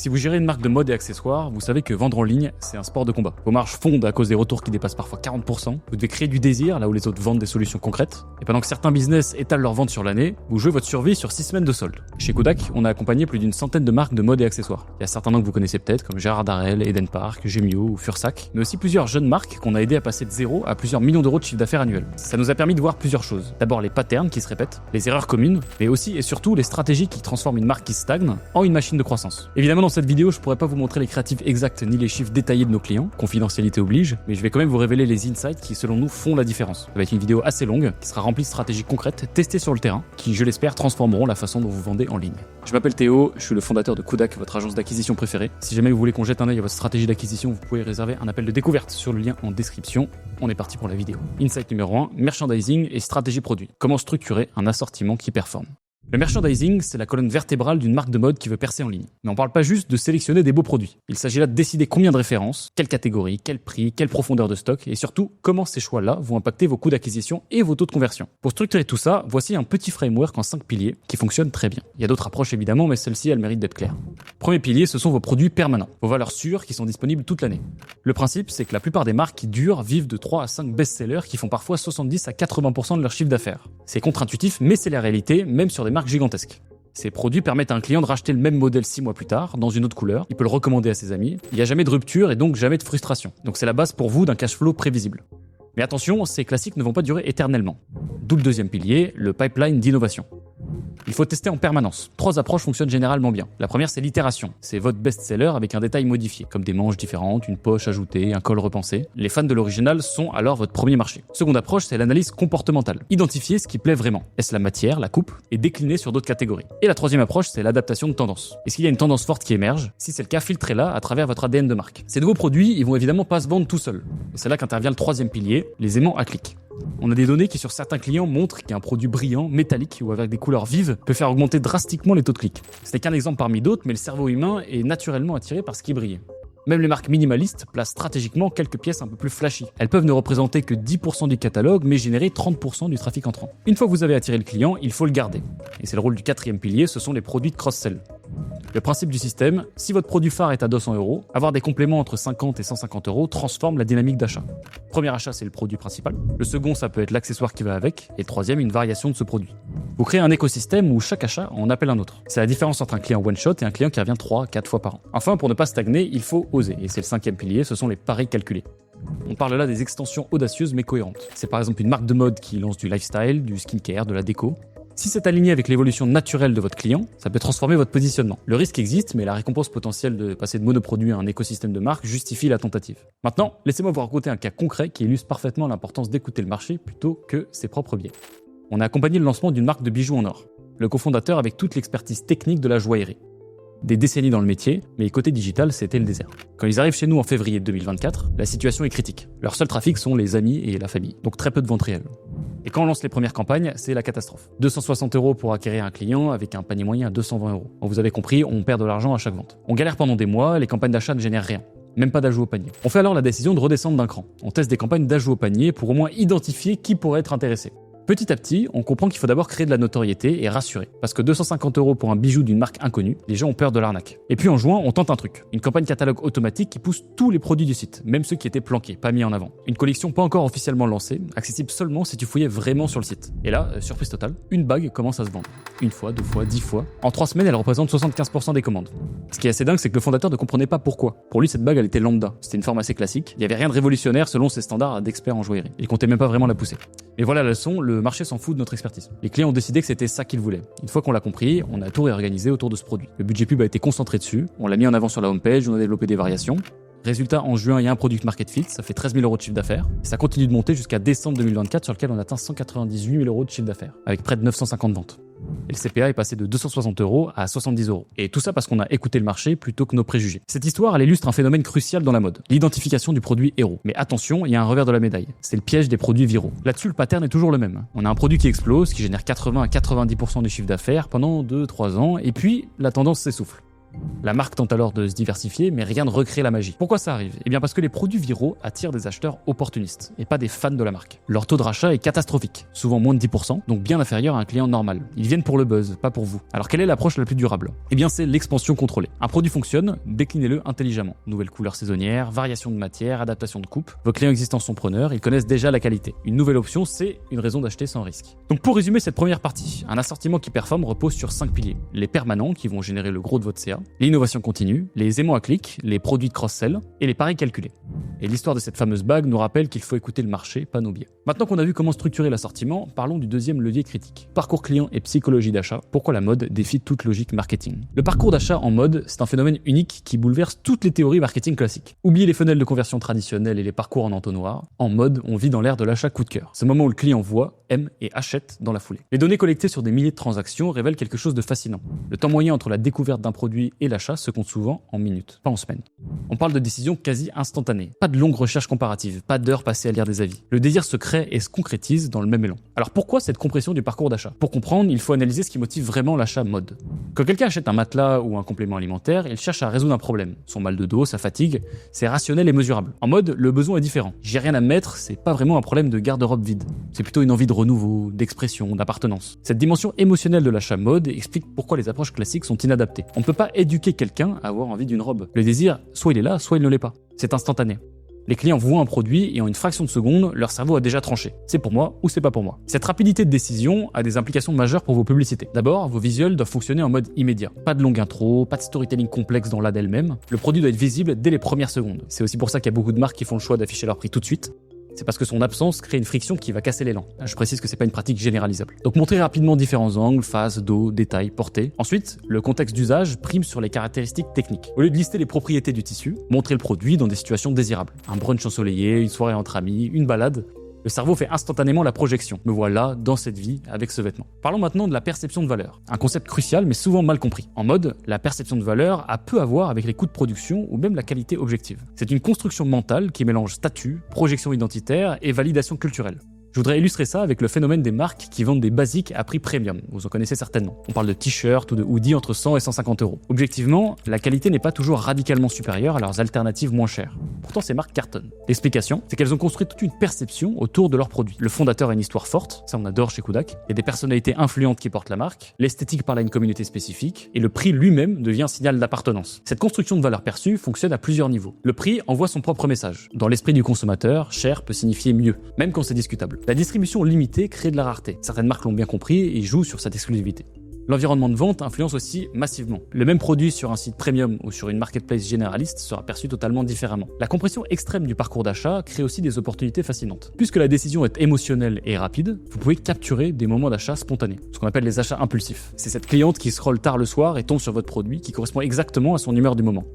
Si vous gérez une marque de mode et accessoires, vous savez que vendre en ligne, c'est un sport de combat. Vos marges fondent à cause des retours qui dépassent parfois 40%. Vous devez créer du désir là où les autres vendent des solutions concrètes. Et pendant que certains business étalent leurs ventes sur l'année, vous jouez votre survie sur 6 semaines de solde. Chez Kodak, on a accompagné plus d'une centaine de marques de mode et accessoires. Il y a certains noms que vous connaissez peut-être, comme Gérard Darrel, Eden Park, Gemio ou Fursac, mais aussi plusieurs jeunes marques qu'on a aidé à passer de 0 à plusieurs millions d'euros de chiffre d'affaires annuel. Ça nous a permis de voir plusieurs choses. D'abord les patterns qui se répètent, les erreurs communes, mais aussi et surtout les stratégies qui transforment une marque qui stagne en une machine de croissance. Évidemment, dans cette vidéo, je pourrais pas vous montrer les créatifs exacts ni les chiffres détaillés de nos clients, confidentialité oblige, mais je vais quand même vous révéler les insights qui selon nous font la différence. Ça va être une vidéo assez longue, qui sera remplie de stratégies concrètes, testées sur le terrain, qui je l'espère transformeront la façon dont vous vendez en ligne. Je m'appelle Théo, je suis le fondateur de Kodak, votre agence d'acquisition préférée. Si jamais vous voulez qu'on jette un œil à votre stratégie d'acquisition, vous pouvez réserver un appel de découverte sur le lien en description. On est parti pour la vidéo. Insight numéro 1, merchandising et stratégie produit. Comment structurer un assortiment qui performe. Le merchandising, c'est la colonne vertébrale d'une marque de mode qui veut percer en ligne. Mais on parle pas juste de sélectionner des beaux produits. Il s'agit là de décider combien de références, quelle catégorie, quel prix, quelle profondeur de stock et surtout comment ces choix-là vont impacter vos coûts d'acquisition et vos taux de conversion. Pour structurer tout ça, voici un petit framework en 5 piliers qui fonctionne très bien. Il y a d'autres approches évidemment, mais celle-ci elle mérite d'être claire. Premier pilier, ce sont vos produits permanents, vos valeurs sûres qui sont disponibles toute l'année. Le principe, c'est que la plupart des marques qui durent vivent de 3 à 5 best-sellers qui font parfois 70 à 80% de leur chiffre d'affaires. C'est contre-intuitif, mais c'est la réalité, même sur des marques gigantesques. Ces produits permettent à un client de racheter le même modèle 6 mois plus tard, dans une autre couleur. Il peut le recommander à ses amis. Il n'y a jamais de rupture et donc jamais de frustration. Donc c'est la base pour vous d'un cash flow prévisible. Mais attention, ces classiques ne vont pas durer éternellement. D'où le deuxième pilier, le pipeline d'innovation. Il faut tester en permanence. 3 approches fonctionnent généralement bien. La première, c'est l'itération. C'est votre best-seller avec un détail modifié, comme des manches différentes, une poche ajoutée, un col repensé. Les fans de l'original sont alors votre premier marché. Seconde approche, c'est l'analyse comportementale. Identifier ce qui plaît vraiment. Est-ce la matière, la coupe, et décliner sur d'autres catégories. Et la troisième approche, c'est l'adaptation de tendance. Est-ce qu'il y a une tendance forte qui émerge? Si c'est le cas, filtrez-la à travers votre ADN de marque. Ces nouveaux produits, ils vont évidemment pas se vendre tout seuls. Et c'est là qu'intervient le troisième pilier, les aimants à clic. On a des données qui sur certains clients montrent qu'un produit brillant, métallique ou avec des couleurs vives peut faire augmenter drastiquement les taux de clic. Ce n'est qu'un exemple parmi d'autres, mais le cerveau humain est naturellement attiré par ce qui brille. Même les marques minimalistes placent stratégiquement quelques pièces un peu plus flashy. Elles peuvent ne représenter que 10% du catalogue, mais générer 30% du trafic entrant. Une fois que vous avez attiré le client, il faut le garder. Et c'est le rôle du quatrième pilier, ce sont les produits de cross-sell. Le principe du système, si votre produit phare est à 200 €, avoir des compléments entre 50 et 150 € transforme la dynamique d'achat. Le premier achat, c'est le produit principal. Le second, ça peut être l'accessoire qui va avec. Et le troisième, une variation de ce produit. Vous créez un écosystème où chaque achat en appelle un autre. C'est la différence entre un client one-shot et un client qui revient 3-4 fois par an. Enfin, pour ne pas stagner, il faut oser. Et c'est le cinquième pilier, ce sont les paris calculés. On parle là des extensions audacieuses mais cohérentes. C'est par exemple une marque de mode qui lance du lifestyle, du skincare, de la déco. Si c'est aligné avec l'évolution naturelle de votre client, ça peut transformer votre positionnement. Le risque existe, mais la récompense potentielle de passer de monoproduit à un écosystème de marque justifie la tentative. Maintenant, laissez-moi vous raconter un cas concret qui illustre parfaitement l'importance d'écouter le marché plutôt que ses propres biais. On a accompagné le lancement d'une marque de bijoux en or. Le cofondateur avec toute l'expertise technique de la joaillerie. Des décennies dans le métier, mais côté digital, c'était le désert. Quand ils arrivent chez nous en février 2024, la situation est critique. Leur seul trafic sont les amis et la famille, donc très peu de ventes réelles. Et quand on lance les premières campagnes, c'est la catastrophe. 260 € pour acquérir un client avec un panier moyen à 220 €. Bon, vous avez compris, on perd de l'argent à chaque vente. On galère pendant des mois, les campagnes d'achat ne génèrent rien. Même pas d'ajout au panier. On fait alors la décision de redescendre d'un cran. On teste des campagnes d'ajout au panier pour au moins identifier qui pourrait être intéressé. Petit à petit, on comprend qu'il faut d'abord créer de la notoriété et rassurer. Parce que 250 € pour un bijou d'une marque inconnue, les gens ont peur de l'arnaque. Et puis en juin, on tente un truc. Une campagne catalogue automatique qui pousse tous les produits du site, même ceux qui étaient planqués, pas mis en avant. Une collection pas encore officiellement lancée, accessible seulement si tu fouillais vraiment sur le site. Et là, surprise totale, une bague commence à se vendre. Une fois, 2 fois, 10 fois. En 3 semaines, elle représente 75% des commandes. Ce qui est assez dingue, c'est que le fondateur ne comprenait pas pourquoi. Pour lui, cette bague, elle était lambda. C'était une forme assez classique. Il n'y avait rien de révolutionnaire selon ses standards d'experts en joaillerie. Il comptait même pas vraiment la pousser. Mais voilà la leçon, le marché s'en fout de notre expertise. Les clients ont décidé que c'était ça qu'ils voulaient. Une fois qu'on l'a compris, on a tout réorganisé autour de ce produit. Le budget pub a été concentré dessus, on l'a mis en avant sur la homepage, on a développé des variations. Résultat, en juin, il y a un product market fit, ça fait 13 000 € de chiffre d'affaires. Et ça continue de monter jusqu'à décembre 2024, sur lequel on atteint 198 000 € de chiffre d'affaires, avec près de 950 ventes. Et le CPA est passé de 260 € à 70 €. Et tout ça parce qu'on a écouté le marché plutôt que nos préjugés. Cette histoire, elle illustre un phénomène crucial dans la mode, l'identification du produit héros. Mais attention, il y a un revers de la médaille. C'est le piège des produits viraux. Là-dessus, le pattern est toujours le même. On a un produit qui explose, qui génère 80 à 90% du chiffre d'affaires pendant 2-3 ans, et puis la tendance s'essouffle. La marque tente alors de se diversifier, mais rien ne recrée la magie. Pourquoi ça arrive? Eh bien parce que les produits viraux attirent des acheteurs opportunistes, et pas des fans de la marque. Leur taux de rachat est catastrophique, souvent moins de 10%, donc bien inférieur à un client normal. Ils viennent pour le buzz, pas pour vous. Alors quelle est l'approche la plus durable? Eh bien c'est l'expansion contrôlée. Un produit fonctionne, déclinez-le intelligemment. Nouvelles couleurs saisonnières, variation de matière, adaptation de coupe. Vos clients existants sont preneurs, ils connaissent déjà la qualité. Une nouvelle option, c'est une raison d'acheter sans risque. Donc pour résumer cette première partie, un assortiment qui performe repose sur 5 piliers. Les permanents qui vont générer le gros de votre CA, l'innovation continue, les aimants à clic, les produits de cross-sell et les paris calculés. Et l'histoire de cette fameuse bague nous rappelle qu'il faut écouter le marché, pas nos biais. Maintenant qu'on a vu comment structurer l'assortiment, parlons du deuxième levier critique. Parcours client et psychologie d'achat, pourquoi la mode défie toute logique marketing. Le parcours d'achat en mode, c'est un phénomène unique qui bouleverse toutes les théories marketing classiques. Oubliez les funnels de conversion traditionnels et les parcours en entonnoir. En mode, on vit dans l'ère de l'achat coup de cœur. C'est le moment où le client voit, aime et achète dans la foulée. Les données collectées sur des milliers de transactions révèlent quelque chose de fascinant. Le temps moyen entre la découverte d'un produit et l'achat se compte souvent en minutes, pas en semaines. On parle de décisions quasi instantanées. Pas de longues recherches comparatives, pas d'heures passées à lire des avis. Le désir se crée et se concrétise dans le même élan. Alors pourquoi cette compression du parcours d'achat? Pour comprendre, il faut analyser ce qui motive vraiment l'achat mode. Quand quelqu'un achète un matelas ou un complément alimentaire, il cherche à résoudre un problème. Son mal de dos, sa fatigue, c'est rationnel et mesurable. En mode, le besoin est différent. J'ai rien à mettre, c'est pas vraiment un problème de garde-robe vide. C'est plutôt une envie de renouveau, d'expression, d'appartenance. Cette dimension émotionnelle de l'achat mode explique pourquoi les approches classiques sont inadaptées. On ne peut pas éduquer quelqu'un à avoir envie d'une robe. Le désir, soit il est là, soit il ne l'est pas. C'est instantané. Les clients voient un produit et en une fraction de seconde, leur cerveau a déjà tranché. C'est pour moi ou c'est pas pour moi. Cette rapidité de décision a des implications majeures pour vos publicités. D'abord, vos visuels doivent fonctionner en mode immédiat. Pas de longue intro, pas de storytelling complexe dans l'ad elle-même. Le produit doit être visible dès les premières secondes. C'est aussi pour ça qu'il y a beaucoup de marques qui font le choix d'afficher leur prix tout de suite. C'est parce que son absence crée une friction qui va casser l'élan. Je précise que c'est pas une pratique généralisable. Donc montrez rapidement différents angles, faces, dos, détails, portée. Ensuite, le contexte d'usage prime sur les caractéristiques techniques. Au lieu de lister les propriétés du tissu, montrez le produit dans des situations désirables. Un brunch ensoleillé, une soirée entre amis, une balade. Le cerveau fait instantanément la projection. Me voilà dans cette vie avec ce vêtement. Parlons maintenant de la perception de valeur. Un concept crucial mais souvent mal compris. En mode, la perception de valeur a peu à voir avec les coûts de production ou même la qualité objective. C'est une construction mentale qui mélange statut, projection identitaire et validation culturelle. Je voudrais illustrer ça avec le phénomène des marques qui vendent des basiques à prix premium. Vous en connaissez certainement. On parle de t-shirts ou de hoodies entre 100 et 150 euros. Objectivement, la qualité n'est pas toujours radicalement supérieure à leurs alternatives moins chères. Pourtant, ces marques cartonnent. L'explication, c'est qu'elles ont construit toute une perception autour de leurs produits. Le fondateur a une histoire forte, ça on adore chez Kodak. Il y a des personnalités influentes qui portent la marque, l'esthétique parle à une communauté spécifique, et le prix lui-même devient un signal d'appartenance. Cette construction de valeur perçue fonctionne à plusieurs niveaux. Le prix envoie son propre message. Dans l'esprit du consommateur, cher peut signifier mieux, même quand c'est discutable. La distribution limitée crée de la rareté. Certaines marques l'ont bien compris et jouent sur cette exclusivité. L'environnement de vente influence aussi massivement. Le même produit sur un site premium ou sur une marketplace généraliste sera perçu totalement différemment. La compression extrême du parcours d'achat crée aussi des opportunités fascinantes. Puisque la décision est émotionnelle et rapide, vous pouvez capturer des moments d'achat spontanés, ce qu'on appelle les achats impulsifs. C'est cette cliente qui scrolle tard le soir et tombe sur votre produit qui correspond exactement à son humeur du moment.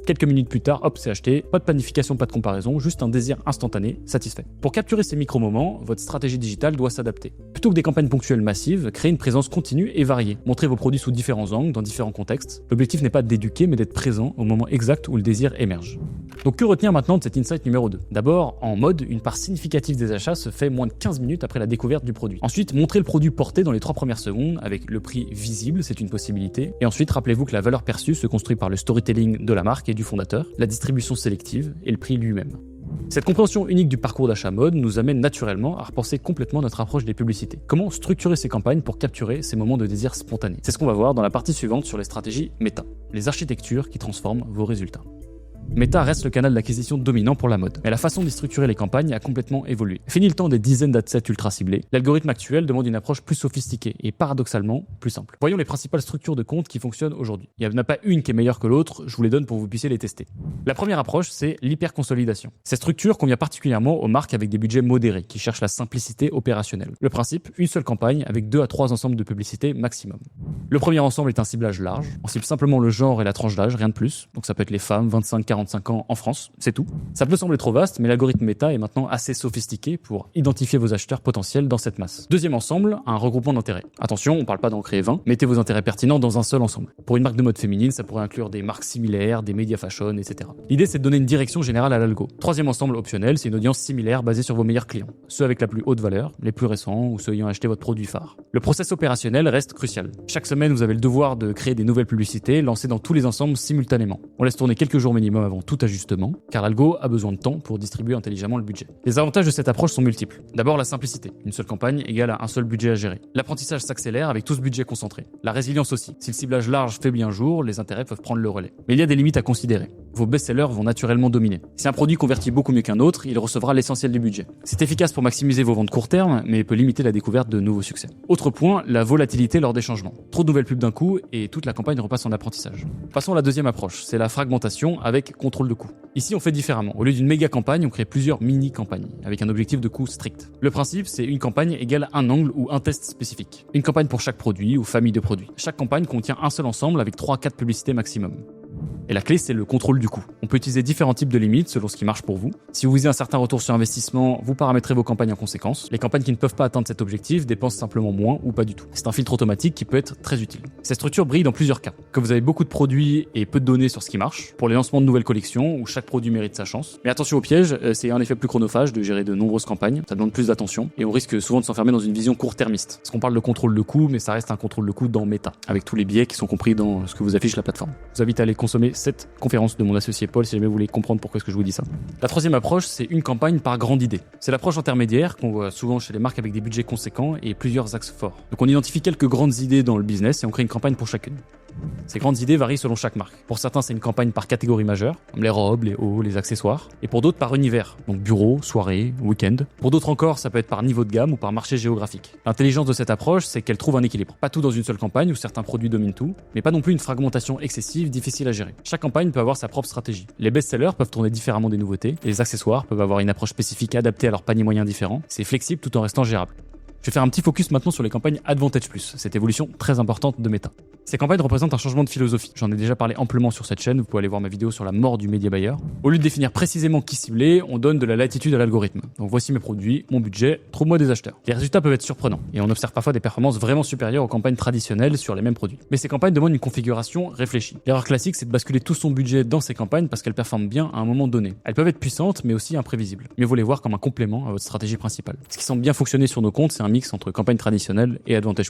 Quelques minutes plus tard, hop, c'est acheté, pas de planification, pas de comparaison, juste un désir instantané, satisfait. Pour capturer ces micro-moments, votre stratégie digitale doit s'adapter. Plutôt que des campagnes ponctuelles massives, créez une présence continue et variée. Montrez vos produits sous différents angles, dans différents contextes. L'objectif n'est pas d'éduquer, mais d'être présent au moment exact où le désir émerge. Donc que retenir maintenant de cet insight numéro 2? D'abord, en mode, une part significative des achats se fait moins de 15 minutes après la découverte du produit. Ensuite, montrez le produit porté dans les 3 premières secondes avec le prix visible, c'est une possibilité. Et ensuite, rappelez-vous que la valeur perçue se construit par le storytelling de la marque et du fondateur, la distribution sélective et le prix lui-même. Cette compréhension unique du parcours d'achat mode nous amène naturellement à repenser complètement notre approche des publicités. Comment structurer ces campagnes pour capturer ces moments de désir spontané? C'est ce qu'on va voir dans la partie suivante sur les stratégies méta, les architectures qui transforment vos résultats. Meta reste le canal d'acquisition dominant pour la mode, mais la façon d'y structurer les campagnes a complètement évolué. Fini le temps des dizaines d'adsets ultra ciblés, l'algorithme actuel demande une approche plus sophistiquée et paradoxalement plus simple. Voyons les principales structures de compte qui fonctionnent aujourd'hui. Il n'y en a pas une qui est meilleure que l'autre, je vous les donne pour que vous puissiez les tester. La première approche, c'est l'hyperconsolidation. Cette structure convient particulièrement aux marques avec des budgets modérés, qui cherchent la simplicité opérationnelle. Le principe, une seule campagne avec 2 à 3 ensembles de publicité maximum. Le premier ensemble est un ciblage large, on cible simplement le genre et la tranche d'âge, rien de plus, donc ça peut être les femmes 25-40 45 ans en France, c'est tout. Ça peut sembler trop vaste, mais l'algorithme Meta est maintenant assez sophistiqué pour identifier vos acheteurs potentiels dans cette masse. Deuxième ensemble, un regroupement d'intérêts. Attention, on parle pas d'en créer 20, mettez vos intérêts pertinents dans un seul ensemble. Pour une marque de mode féminine, ça pourrait inclure des marques similaires, des médias fashion, etc. L'idée, c'est de donner une direction générale à l'algo. Troisième ensemble optionnel, c'est une audience similaire basée sur vos meilleurs clients. Ceux avec la plus haute valeur, les plus récents ou ceux ayant acheté votre produit phare. Le process opérationnel reste crucial. Chaque semaine, vous avez le devoir de créer des nouvelles publicités lancées dans tous les ensembles simultanément. On laisse tourner quelques jours minimum avant tout ajustement, car l'algo a besoin de temps pour distribuer intelligemment le budget. Les avantages de cette approche sont multiples. D'abord, la simplicité. Une seule campagne égale à un seul budget à gérer. L'apprentissage s'accélère avec tout ce budget concentré. La résilience aussi. Si le ciblage large faiblit un jour, les intérêts peuvent prendre le relais. Mais il y a des limites à considérer. Vos best-sellers vont naturellement dominer. Si un produit convertit beaucoup mieux qu'un autre, il recevra l'essentiel du budget. C'est efficace pour maximiser vos ventes court terme, mais peut limiter la découverte de nouveaux succès. Autre point, la volatilité lors des changements. Trop de nouvelles pubs d'un coup et toute la campagne repasse en apprentissage. Passons à la deuxième approche, c'est la fragmentation avec contrôle de coût. Ici, on fait différemment. Au lieu d'une méga campagne, on crée plusieurs mini-campagnes, avec un objectif de coût strict. Le principe, c'est une campagne égale un angle ou un test spécifique. Une campagne pour chaque produit ou famille de produits. Chaque campagne contient un seul ensemble avec 3 à 4 publicités maximum. Et la clé, c'est le contrôle du coût. On peut utiliser différents types de limites selon ce qui marche pour vous. Si vous visez un certain retour sur investissement, vous paramétrez vos campagnes en conséquence. Les campagnes qui ne peuvent pas atteindre cet objectif dépensent simplement moins ou pas du tout. C'est un filtre automatique qui peut être très utile. Cette structure brille dans plusieurs cas. Que vous avez beaucoup de produits et peu de données sur ce qui marche, pour les lancements de nouvelles collections où chaque produit mérite sa chance. Mais attention au piège, c'est un effet plus chronophage de gérer de nombreuses campagnes. Ça demande plus d'attention et on risque souvent de s'enfermer dans une vision court-termiste. Parce qu'on parle de contrôle de coût, mais ça reste un contrôle de coût dans Meta, avec tous les biais qui sont compris dans ce que vous affiche la plateforme. Je vous invite à aller consommer cette conférence de mon associé Paul si jamais vous voulez comprendre pourquoi est-ce que je vous dis ça. La troisième approche, c'est une campagne par grande idée. C'est l'approche intermédiaire qu'on voit souvent chez les marques avec des budgets conséquents et plusieurs axes forts. Donc on identifie quelques grandes idées dans le business et on crée une campagne pour chacune. Ces grandes idées varient selon chaque marque. Pour certains, c'est une campagne par catégorie majeure, comme les robes, les hauts, les accessoires. Et pour d'autres, par univers, donc bureau, soirée, week-end. Pour d'autres encore, ça peut être par niveau de gamme ou par marché géographique. L'intelligence de cette approche, c'est qu'elle trouve un équilibre. Pas tout dans une seule campagne où certains produits dominent tout, mais pas non plus une fragmentation excessive, difficile à gérer. Chaque campagne peut avoir sa propre stratégie. Les best-sellers peuvent tourner différemment des nouveautés, et les accessoires peuvent avoir une approche spécifique adaptée à leur panier moyen différent. C'est flexible tout en restant gérable. Je vais faire un petit focus maintenant sur les campagnes Advantage+, cette évolution très importante de Meta. Ces campagnes représentent un changement de philosophie. J'en ai déjà parlé amplement sur cette chaîne, vous pouvez aller voir ma vidéo sur la mort du média buyer. Au lieu de définir précisément qui cibler, on donne de la latitude à l'algorithme. Donc voici mes produits, mon budget, trouve-moi des acheteurs. Les résultats peuvent être surprenants, et on observe parfois des performances vraiment supérieures aux campagnes traditionnelles sur les mêmes produits. Mais ces campagnes demandent une configuration réfléchie. L'erreur classique, c'est de basculer tout son budget dans ces campagnes parce qu'elles performent bien à un moment donné. Elles peuvent être puissantes, mais aussi imprévisibles. Mieux vaut les voir comme un complément à votre stratégie principale. Ce qui semble bien fonctionner sur nos comptes, c'est un mix entre campagne traditionnelle et Advantage+.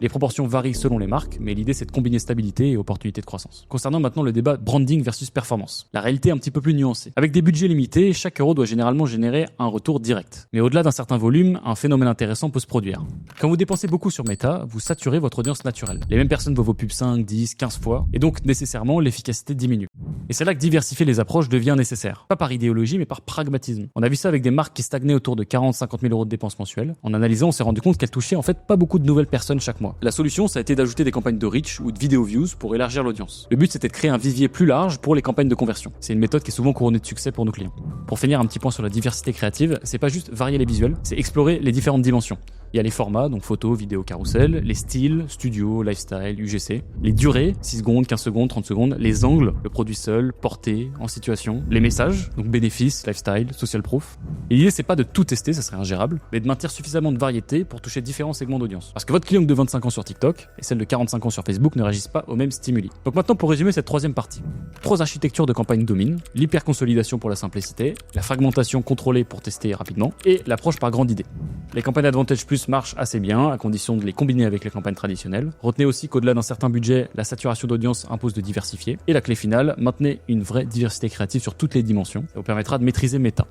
Les proportions varient selon les marques, mais l'idée c'est de combiner stabilité et opportunité de croissance. Concernant maintenant le débat branding versus performance, la réalité est un petit peu plus nuancée. Avec des budgets limités, chaque euro doit généralement générer un retour direct. Mais au-delà d'un certain volume, un phénomène intéressant peut se produire. Quand vous dépensez beaucoup sur Meta, vous saturez votre audience naturelle. Les mêmes personnes voient vos pubs 5, 10, 15 fois, et donc nécessairement l'efficacité diminue. Et c'est là que diversifier les approches devient nécessaire. Pas par idéologie, mais par pragmatisme. On a vu ça avec des marques qui stagnaient autour de 40-50 000 euros de dépenses mensuelles. En analysant, on s'est rendu compte qu'elles touchaient en fait pas beaucoup de nouvelles personnes chaque mois. La solution, ça a été d'ajouter des campagnes de reach ou de vidéo views pour élargir l'audience. Le but, c'était de créer un vivier plus large pour les campagnes de conversion. C'est une méthode qui est souvent couronnée de succès pour nos clients. Pour finir, un petit point sur la diversité créative, c'est pas juste varier les visuels, c'est explorer les différentes dimensions. Il y a les formats, donc photos, vidéos, carousel, les styles, studio, lifestyle, UGC, les durées, 6 secondes, 15 secondes, 30 secondes, les angles, le produit seul, porté, en situation, les messages, donc bénéfices, lifestyle, social proof. Et l'idée, c'est pas de tout tester, ça serait ingérable, mais de maintenir suffisamment de variété pour toucher différents segments d'audience. Parce que votre client de 25 ans sur TikTok et celle de 45 ans sur Facebook ne réagissent pas aux mêmes stimuli. Donc maintenant, pour résumer cette troisième partie. 3 architectures de campagne dominent, l'hyperconsolidation pour la simplicité, la fragmentation contrôlée pour tester rapidement, et l'approche par grande idée. Les campagnes Advantage+ marchent assez bien, à condition de les combiner avec les campagnes traditionnelles. Retenez aussi qu'au-delà d'un certain budget, la saturation d'audience impose de diversifier. Et la clé finale, maintenez une vraie diversité créative sur toutes les dimensions. Ça vous permettra de maîtriser Meta.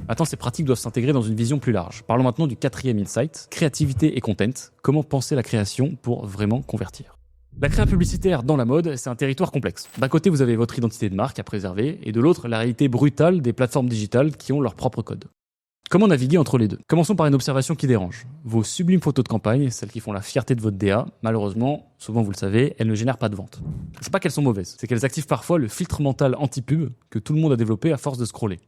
Maintenant, ces pratiques doivent s'intégrer dans une vision plus large. Parlons maintenant du 4e insight, créativité et content. Comment penser la création pour vraiment convertir ? La créa publicitaire dans la mode, c'est un territoire complexe. D'un côté, vous avez votre identité de marque à préserver, et de l'autre, la réalité brutale des plateformes digitales qui ont leur propre code. Comment naviguer entre les deux ? Commençons par une observation qui dérange. Vos sublimes photos de campagne, celles qui font la fierté de votre DA, malheureusement, souvent vous le savez, elles ne génèrent pas de vente. C'est pas qu'elles sont mauvaises, c'est qu'elles activent parfois le filtre mental anti-pub que tout le monde a développé à force de scroller.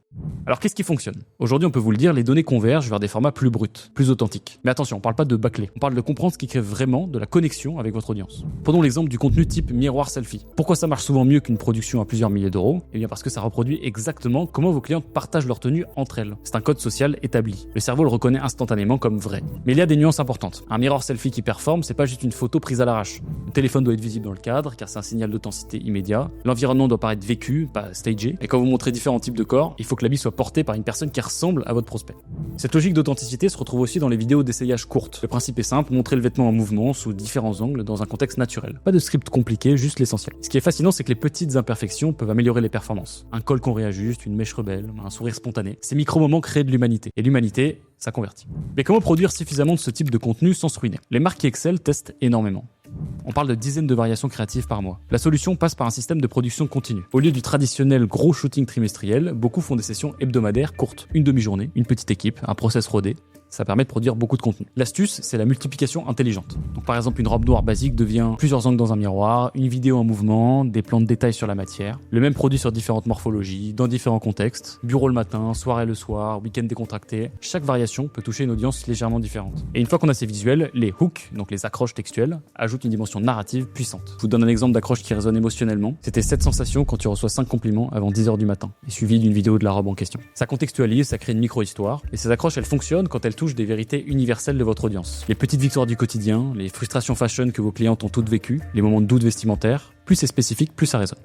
Alors qu'est-ce qui fonctionne? Aujourd'hui, on peut vous le dire, les données convergent vers des formats plus bruts, plus authentiques. Mais attention, on parle pas de bâcler, on parle de comprendre ce qui crée vraiment de la connexion avec votre audience. Prenons l'exemple du contenu type miroir selfie. Pourquoi ça marche souvent mieux qu'une production à plusieurs milliers d'euros? Eh bien parce que ça reproduit exactement comment vos clientes partagent leur tenue entre elles. C'est un code social établi. Le cerveau le reconnaît instantanément comme vrai. Mais il y a des nuances importantes. Un miroir selfie qui performe, c'est pas juste une photo prise à l'arrache. Le téléphone doit être visible dans le cadre, car c'est un signal d'authenticité immédiat. L'environnement doit paraître vécu, pas stagé. Et quand vous montrez différents types de corps, il faut que l'habit soit porté par une personne qui ressemble à votre prospect. Cette logique d'authenticité se retrouve aussi dans les vidéos d'essayage courtes. Le principe est simple, montrer le vêtement en mouvement sous différents angles dans un contexte naturel. Pas de script compliqué, juste l'essentiel. Ce qui est fascinant, c'est que les petites imperfections peuvent améliorer les performances. Un col qu'on réajuste, une mèche rebelle, un sourire spontané. Ces micro-moments créent de l'humanité. Et l'humanité, ça convertit. Mais comment produire suffisamment de ce type de contenu sans se ruiner? Les marques qui excellent testent énormément. On parle de dizaines de variations créatives par mois. La solution passe par un système de production continue. Au lieu du traditionnel gros shooting trimestriel, beaucoup font des sessions hebdomadaires courtes. Une demi-journée, une petite équipe, un process rodé. Ça permet de produire beaucoup de contenu. L'astuce, c'est la multiplication intelligente. Donc par exemple, une robe noire basique devient plusieurs angles dans un miroir, une vidéo en mouvement, des plans de détail sur la matière, le même produit sur différentes morphologies, dans différents contextes, bureau le matin, soirée le soir, week-end décontracté. Chaque variation peut toucher une audience légèrement différente. Et une fois qu'on a ces visuels, les hooks, donc les accroches textuelles, ajoutent une dimension narrative puissante. Je vous donne un exemple d'accroche qui résonne émotionnellement. C'était cette sensation quand tu reçois 5 compliments avant 10h du matin, et suivi d'une vidéo de la robe en question. Ça contextualise, ça crée une micro-histoire, et ces accroches, elles fonctionnent quand elles touchent des vérités universelles de votre audience. Les petites victoires du quotidien, les frustrations fashion que vos clientes ont toutes vécues, les moments de doute vestimentaire, plus c'est spécifique, plus ça résonne.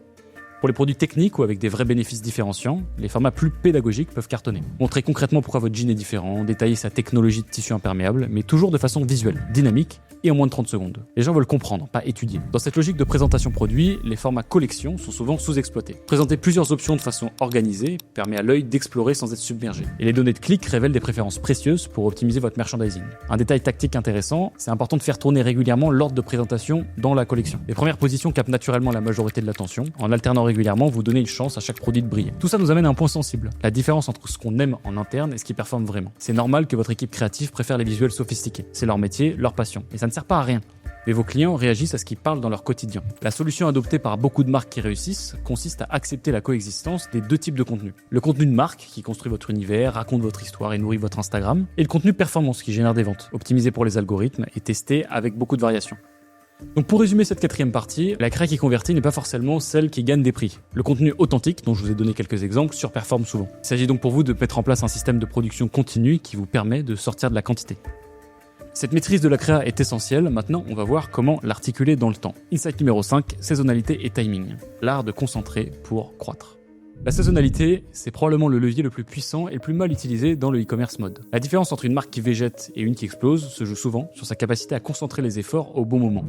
Pour les produits techniques ou avec des vrais bénéfices différenciants, les formats plus pédagogiques peuvent cartonner. Montrer concrètement pourquoi votre jean est différent, détailler sa technologie de tissu imperméable, mais toujours de façon visuelle, dynamique et en moins de 30 secondes. Les gens veulent comprendre, pas étudier. Dans cette logique de présentation produit, les formats collection sont souvent sous-exploités. Présenter plusieurs options de façon organisée permet à l'œil d'explorer sans être submergé. Et les données de clics révèlent des préférences précieuses pour optimiser votre merchandising. Un détail tactique intéressant, c'est important de faire tourner régulièrement l'ordre de présentation dans la collection. Les premières positions captent naturellement la majorité de l'attention. En alternant régulièrement, vous donnez une chance à chaque produit de briller. Tout ça nous amène à un point sensible, la différence entre ce qu'on aime en interne et ce qui performe vraiment. C'est normal que votre équipe créative préfère les visuels sophistiqués. C'est leur métier, leur passion. Et ça ne sert pas à rien. Mais vos clients réagissent à ce qui parle dans leur quotidien. La solution adoptée par beaucoup de marques qui réussissent consiste à accepter la coexistence des deux types de contenu. Le contenu de marque, qui construit votre univers, raconte votre histoire et nourrit votre Instagram, et le contenu performance, qui génère des ventes, optimisé pour les algorithmes et testé avec beaucoup de variations. Donc pour résumer cette quatrième partie, la créa qui convertit n'est pas forcément celle qui gagne des prix. Le contenu authentique, dont je vous ai donné quelques exemples, surperforme souvent. Il s'agit donc pour vous de mettre en place un système de production continue qui vous permet de sortir de la quantité. Cette maîtrise de la créa est essentielle, maintenant on va voir comment l'articuler dans le temps. Insight numéro 5, saisonnalité et timing. L'art de concentrer pour croître. La saisonnalité, c'est probablement le levier le plus puissant et le plus mal utilisé dans le e-commerce mode. La différence entre une marque qui végète et une qui explose se joue souvent sur sa capacité à concentrer les efforts au bon moment.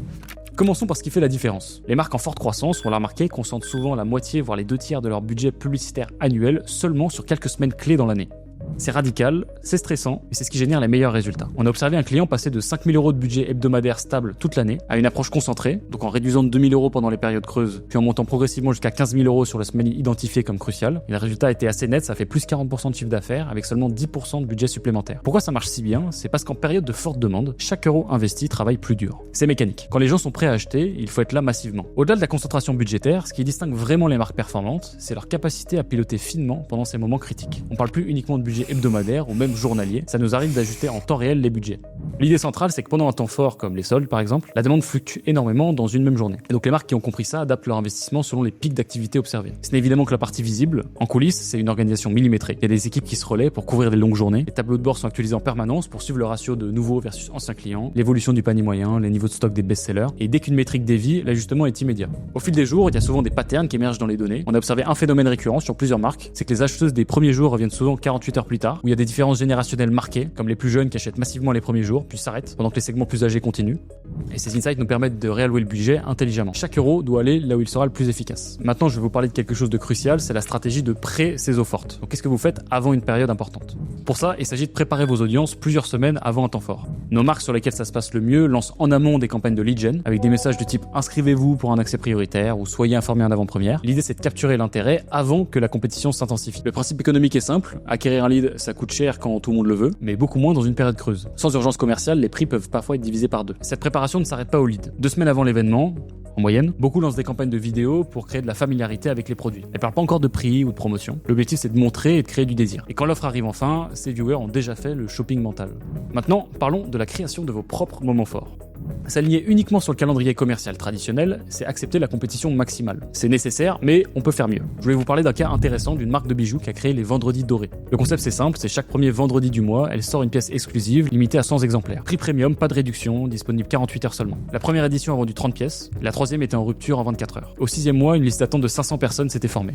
Commençons par ce qui fait la différence. Les marques en forte croissance, on l'a remarqué, concentrent souvent la moitié voire les 2/3 de leur budget publicitaire annuel seulement sur quelques semaines clés dans l'année. C'est radical, c'est stressant, et c'est ce qui génère les meilleurs résultats. On a observé un client passer de 5 000 € de budget hebdomadaire stable toute l'année à une approche concentrée, donc en réduisant de 2 000 € pendant les périodes creuses, puis en montant progressivement jusqu'à 15 000 € sur la semaine identifiée comme cruciale. Et le résultat était assez net, ça fait plus 40% de chiffre d'affaires avec seulement 10% de budget supplémentaire. Pourquoi ça marche si bien? C'est parce qu'en période de forte demande, chaque euro investi travaille plus dur. C'est mécanique. Quand les gens sont prêts à acheter, il faut être là massivement. Au-delà de la concentration budgétaire, ce qui distingue vraiment les marques performantes, c'est leur capacité à piloter finement pendant ces moments critiques. On parle plus uniquement de budget hebdomadaire ou même journalier, ça nous arrive d'ajuster en temps réel les budgets. L'idée centrale, c'est que pendant un temps fort comme les soldes par exemple, la demande fluctue énormément dans une même journée. Et donc les marques qui ont compris ça adaptent leur investissement selon les pics d'activité observés. Ce n'est évidemment que la partie visible. En coulisses, c'est une organisation millimétrée. Il y a des équipes qui se relaient pour couvrir des longues journées. Les tableaux de bord sont actualisés en permanence pour suivre le ratio de nouveaux versus anciens clients, l'évolution du panier moyen, les niveaux de stock des best-sellers. Et dès qu'une métrique dévie, l'ajustement est immédiat. Au fil des jours, il y a souvent des patterns qui émergent dans les données. On a observé un phénomène récurrent sur plusieurs marques, c'est que les acheteuses des premiers jours reviennent souvent 48 heures plus tard, où il y a des différences générationnelles marquées, comme les plus jeunes qui achètent massivement les premiers jours, puis s'arrêtent, pendant que les segments plus âgés continuent. Et ces insights nous permettent de réallouer le budget intelligemment. Chaque euro doit aller là où il sera le plus efficace. Maintenant, je vais vous parler de quelque chose de crucial, c'est la stratégie de pré-saison forte. Donc qu'est-ce que vous faites avant une période importante? Pour ça, il s'agit de préparer vos audiences plusieurs semaines avant un temps fort. Nos marques sur lesquelles ça se passe le mieux lancent en amont des campagnes de lead gen, avec des messages du type « inscrivez-vous pour un accès prioritaire » ou « soyez informés en avant-première ». L'idée, c'est de capturer l'intérêt avant que la compétition s'intensifie. Le principe économique est simple, acquérir un lead, ça coûte cher quand tout le monde le veut, mais beaucoup moins dans une période creuse. Sans urgence commerciale, les prix peuvent parfois être divisés par deux. Cette préparation préparation ne s'arrête pas au lead. 2 semaines avant l'événement, en moyenne, beaucoup lancent des campagnes de vidéos pour créer de la familiarité avec les produits. Elles parlent pas encore de prix ou de promotion. L'objectif, c'est de montrer et de créer du désir. Et quand l'offre arrive enfin, ces viewers ont déjà fait le shopping mental. Maintenant, parlons de la création de vos propres moments forts. S'aligner uniquement sur le calendrier commercial traditionnel, c'est accepter la compétition maximale. C'est nécessaire, mais on peut faire mieux. Je voulais vous parler d'un cas intéressant d'une marque de bijoux qui a créé les vendredis dorés. Le concept c'est simple, c'est chaque premier vendredi du mois, elle sort une pièce exclusive, limitée à 100 exemplaires. Prix premium, pas de réduction, disponible 48 heures seulement. La première édition a vendu 30 pièces, la troisième était en rupture en 24 heures. Au 6e mois, une liste d'attente de 500 personnes s'était formée.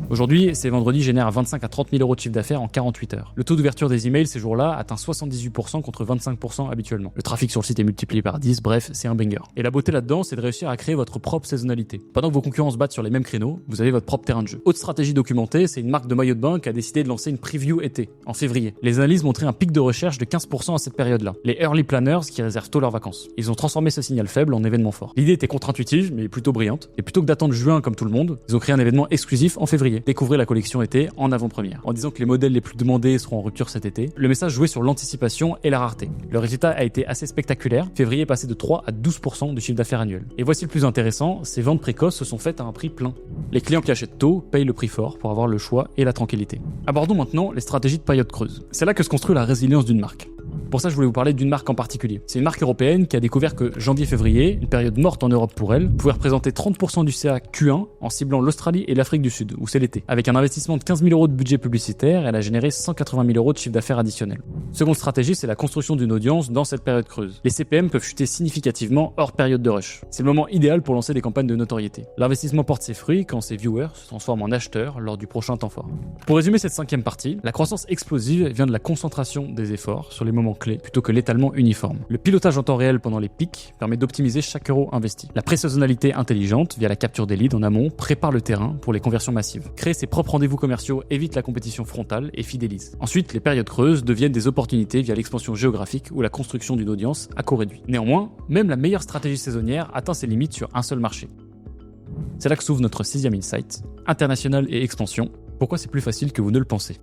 Aujourd'hui, ces vendredis génèrent 25 à 30 000 euros de chiffre d'affaires en 48 heures. Le taux d'ouverture des emails ces jours-là atteint 78% contre 25% habituellement. Le trafic sur le site est multiplié par 10, bref, c'est un banger. Et la beauté là-dedans, c'est de réussir à créer votre propre saisonnalité. Pendant que vos concurrents se battent sur les mêmes créneaux, vous avez votre propre terrain de jeu. Autre stratégie documentée, c'est une marque de maillot de bain qui a décidé de lancer une preview été, en février. Les analyses montraient un pic de recherche de 15% à cette période-là. Les early planners qui réservent tôt leurs vacances. Ils ont transformé ce signal faible en événement fort. L'idée était contre-intuitive, mais plutôt brillante. Et plutôt que d'attendre juin comme tout le monde, ils ont créé un événement exclusif en février. Découvrez la collection été en avant-première. En disant que les modèles les plus demandés seront en rupture cet été, le message jouait sur l'anticipation et la rareté. Le résultat a été assez spectaculaire. Février est passé de 3 à 12% du chiffre d'affaires annuel. Et voici le plus intéressant, ces ventes précoces se sont faites à un prix plein. Les clients qui achètent tôt payent le prix fort pour avoir le choix et la tranquillité. Abordons maintenant les stratégies de période creuse. C'est là que se construit la résilience d'une marque. Pour ça, je voulais vous parler d'une marque en particulier. C'est une marque européenne qui a découvert que janvier-février, une période morte en Europe pour elle, pouvait représenter 30% du CA Q1 en ciblant l'Australie et l'Afrique du Sud, où c'est l'été. Avec un investissement de 15 000 euros de budget publicitaire, elle a généré 180 000 euros de chiffre d'affaires additionnel. Seconde stratégie, c'est la construction d'une audience dans cette période creuse. Les CPM peuvent chuter significativement hors période de rush. C'est le moment idéal pour lancer des campagnes de notoriété. L'investissement porte ses fruits quand ses viewers se transforment en acheteurs lors du prochain temps fort. Pour résumer cette 5e partie, la croissance explosive vient de la concentration des efforts sur les moments clés plutôt que l'étalement uniforme. Le pilotage en temps réel pendant les pics permet d'optimiser chaque euro investi. La pré-saisonnalité intelligente, via la capture des leads en amont, prépare le terrain pour les conversions massives. Créer ses propres rendez-vous commerciaux évite la compétition frontale et fidélise. Ensuite, les périodes creuses deviennent des opportunités via l'expansion géographique ou la construction d'une audience à coût réduit. Néanmoins, même la meilleure stratégie saisonnière atteint ses limites sur un seul marché. C'est là que s'ouvre notre 6e insight, international et expansion. Pourquoi c'est plus facile que vous ne le pensez?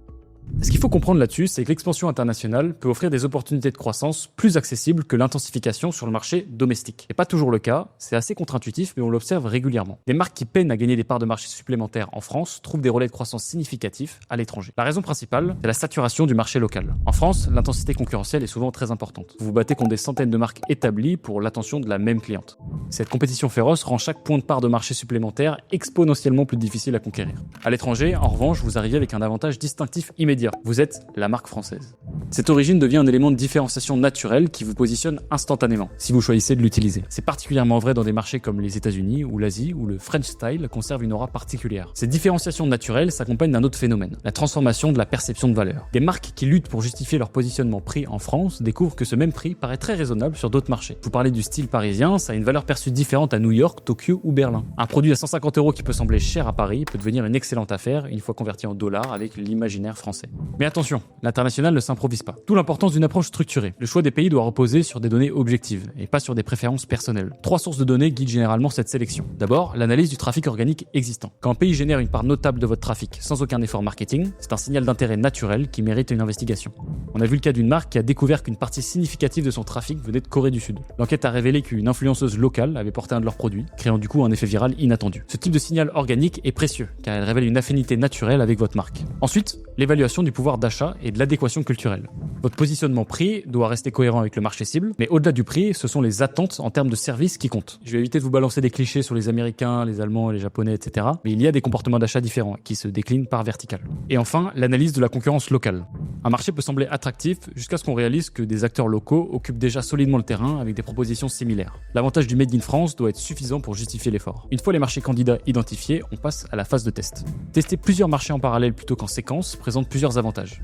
Ce qu'il faut comprendre là-dessus, c'est que l'expansion internationale peut offrir des opportunités de croissance plus accessibles que l'intensification sur le marché domestique. C'est pas toujours le cas, c'est assez contre-intuitif, mais on l'observe régulièrement. Des marques qui peinent à gagner des parts de marché supplémentaires en France trouvent des relais de croissance significatifs à l'étranger. La raison principale, c'est la saturation du marché local. En France, l'intensité concurrentielle est souvent très importante. Vous vous battez contre des centaines de marques établies pour l'attention de la même cliente. Cette compétition féroce rend chaque point de part de marché supplémentaire exponentiellement plus difficile à conquérir. À l'étranger, en revanche, vous arrivez avec un avantage distinctif immédiat. Vous êtes la marque française. Cette origine devient un élément de différenciation naturelle qui vous positionne instantanément, si vous choisissez de l'utiliser. C'est particulièrement vrai dans des marchés comme les États-Unis ou l'Asie, où le French style conserve une aura particulière. Cette différenciation naturelle s'accompagne d'un autre phénomène, la transformation de la perception de valeur. Des marques qui luttent pour justifier leur positionnement prix en France découvrent que ce même prix paraît très raisonnable sur d'autres marchés. Vous parlez du style parisien, ça a une valeur perçue différente à New York, Tokyo ou Berlin. Un produit à 150 € qui peut sembler cher à Paris peut devenir une excellente affaire une fois converti en dollars avec l'imaginaire français. Mais attention, l'international ne s'improvise pas. D'où l'importance d'une approche structurée. Le choix des pays doit reposer sur des données objectives et pas sur des préférences personnelles. 3 sources de données guident généralement cette sélection. D'abord, l'analyse du trafic organique existant. Quand un pays génère une part notable de votre trafic sans aucun effort marketing, c'est un signal d'intérêt naturel qui mérite une investigation. On a vu le cas d'une marque qui a découvert qu'une partie significative de son trafic venait de Corée du Sud. L'enquête a révélé qu'une influenceuse locale avait porté un de leurs produits, créant du coup un effet viral inattendu. Ce type de signal organique est précieux, car elle révèle une affinité naturelle avec votre marque. Ensuite, l'évaluation du pouvoir d'achat et de l'adéquation culturelle. Votre positionnement prix doit rester cohérent avec le marché cible, mais au-delà du prix, ce sont les attentes en termes de services qui comptent. Je vais éviter de vous balancer des clichés sur les Américains, les Allemands, les Japonais, etc. Mais il y a des comportements d'achat différents qui se déclinent par vertical. Et enfin, l'analyse de la concurrence locale. Un marché peut sembler attractif jusqu'à ce qu'on réalise que des acteurs locaux occupent déjà solidement le terrain avec des propositions similaires. L'avantage du Made in France doit être suffisant pour justifier l'effort. Une fois les marchés candidats identifiés, on passe à la phase de test. Tester plusieurs marchés en parallèle plutôt qu'en séquence présente plusieurs avantages.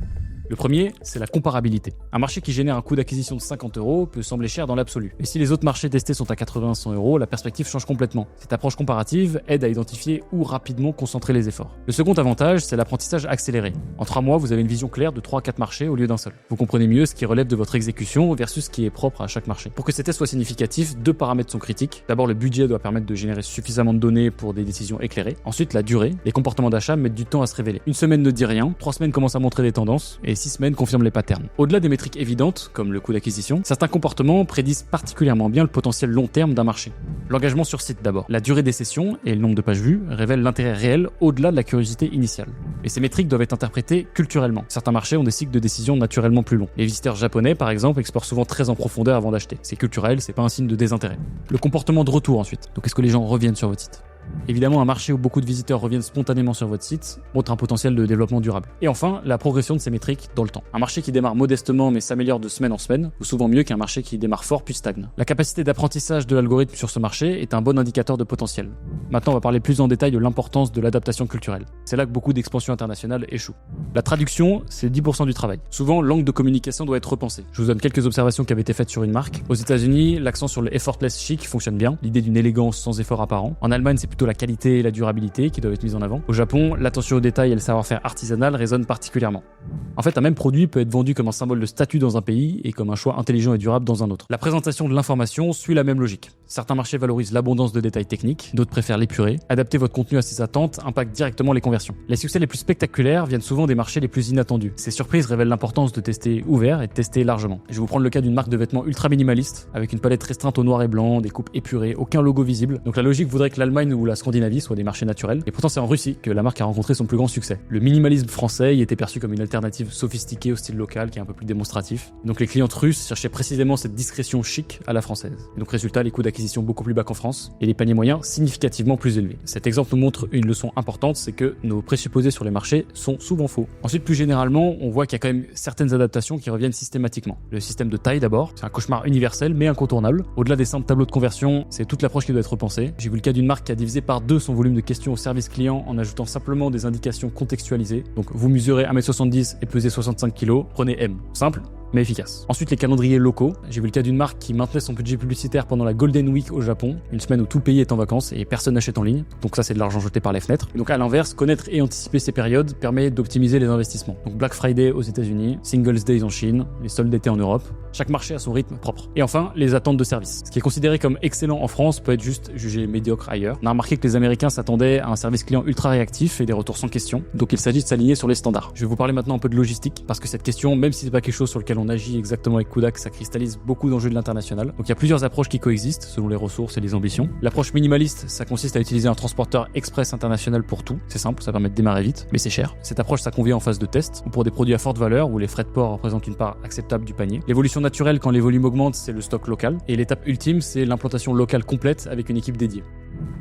Le premier, c'est la comparabilité. Un marché qui génère un coût d'acquisition de 50 € peut sembler cher dans l'absolu. Mais si les autres marchés testés sont à 80-100 €, la perspective change complètement. Cette approche comparative aide à identifier où rapidement concentrer les efforts. Le second avantage, c'est l'apprentissage accéléré. En 3 mois, vous avez une vision claire de 3 à 4 marchés au lieu d'un seul. Vous comprenez mieux ce qui relève de votre exécution versus ce qui est propre à chaque marché. Pour que ces tests soient significatifs, 2 paramètres sont critiques. D'abord, le budget doit permettre de générer suffisamment de données pour des décisions éclairées. Ensuite, la durée. Les comportements d'achat mettent du temps à se révéler. Une semaine ne dit rien, 3 semaines commencent à montrer des tendances, et 6 semaines confirment les patterns. Au-delà des métriques évidentes, comme le coût d'acquisition, certains comportements prédisent particulièrement bien le potentiel long terme d'un marché. L'engagement sur site d'abord. La durée des sessions et le nombre de pages vues révèlent l'intérêt réel au-delà de la curiosité initiale. Et ces métriques doivent être interprétées culturellement. Certains marchés ont des cycles de décision naturellement plus longs. Les visiteurs japonais, par exemple, explorent souvent très en profondeur avant d'acheter. C'est culturel, c'est pas un signe de désintérêt. Le comportement de retour ensuite. Donc est-ce que les gens reviennent sur votre site ? Évidemment, un marché où beaucoup de visiteurs reviennent spontanément sur votre site montre un potentiel de développement durable. Et enfin, la progression de ces métriques dans le temps. Un marché qui démarre modestement mais s'améliore de semaine en semaine vaut souvent mieux qu'un marché qui démarre fort puis stagne. La capacité d'apprentissage de l'algorithme sur ce marché est un bon indicateur de potentiel. Maintenant, on va parler plus en détail de l'importance de l'adaptation culturelle. C'est là que beaucoup d'expansions internationales échouent. La traduction, c'est 10% du travail. Souvent, l'angle de communication doit être repensé. Je vous donne quelques observations qui avaient été faites sur une marque. Aux États-Unis, l'accent sur le effortless chic fonctionne bien, l'idée d'une élégance sans effort apparent. En Allemagne, c'est plutôt la qualité et la durabilité qui doivent être mises en avant. Au Japon, l'attention aux détails et le savoir-faire artisanal résonnent particulièrement. En fait, un même produit peut être vendu comme un symbole de statut dans un pays et comme un choix intelligent et durable dans un autre. La présentation de l'information suit la même logique. Certains marchés valorisent l'abondance de détails techniques, d'autres préfèrent l'épuré. Adapter votre contenu à ces attentes impacte directement les conversions. Les succès les plus spectaculaires viennent souvent des marchés les plus inattendus. Ces surprises révèlent l'importance de tester ouvert et de tester largement. Je vais vous prendre le cas d'une marque de vêtements ultra minimaliste, avec une palette restreinte au noir et blanc, des coupes épurées, aucun logo visible. Donc la logique voudrait que l'Allemagne ou la Scandinavie soient des marchés naturels. Et pourtant c'est en Russie que la marque a rencontré son plus grand succès. Le minimalisme français y était perçu comme une alternative sophistiquée au style local qui est un peu plus démonstratif. Donc les clientes russes cherchaient précisément cette discrétion chic à la française. Et donc résultat, les coûts d'acquisition beaucoup plus bas qu'en France et les paniers moyens significativement plus élevés. Cet exemple nous montre une leçon importante, c'est que nos présupposés sur les marchés sont souvent faux. Ensuite, plus généralement, on voit qu'il y a quand même certaines adaptations qui reviennent systématiquement. Le système de taille d'abord, c'est un cauchemar universel mais incontournable. Au-delà des simples tableaux de conversion, c'est toute l'approche qui doit être repensée. J'ai vu le cas d'une marque qui a divisé par 2 son volume de questions au service client en ajoutant simplement des indications contextualisées. Donc vous mesurez 1m70 et pesez 65 kg, prenez M. Simple mais efficace. Ensuite, les calendriers locaux. J'ai vu le cas d'une marque qui maintenait son budget publicitaire pendant la Golden Week au Japon, une semaine où tout le pays est en vacances et personne n'achète en ligne. Donc ça, c'est de l'argent jeté par les fenêtres. Et donc à l'inverse, connaître et anticiper ces périodes permet d'optimiser les investissements. Donc Black Friday aux États-Unis, Singles Days en Chine, les soldes d'été en Europe. Chaque marché a son rythme propre. Et enfin, les attentes de service. Ce qui est considéré comme excellent en France peut être juste jugé médiocre ailleurs. On a remarqué que les Américains s'attendaient à un service client ultra réactif et des retours sans question. Donc il s'agit de s'aligner sur les standards. Je vais vous parler maintenant un peu de logistique parce que cette question, même si c'est pas quelque chose sur lequel on agit exactement avec Kudak, ça cristallise beaucoup d'enjeux de l'international. Donc il y a plusieurs approches qui coexistent selon les ressources et les ambitions. L'approche minimaliste, ça consiste à utiliser un transporteur express international pour tout. C'est simple, ça permet de démarrer vite, mais c'est cher. Cette approche, ça convient en phase de test ou pour des produits à forte valeur où les frais de port représentent une part acceptable du panier. L'évolution naturelle quand les volumes augmentent, c'est le stock local. Et l'étape ultime, c'est l'implantation locale complète avec une équipe dédiée.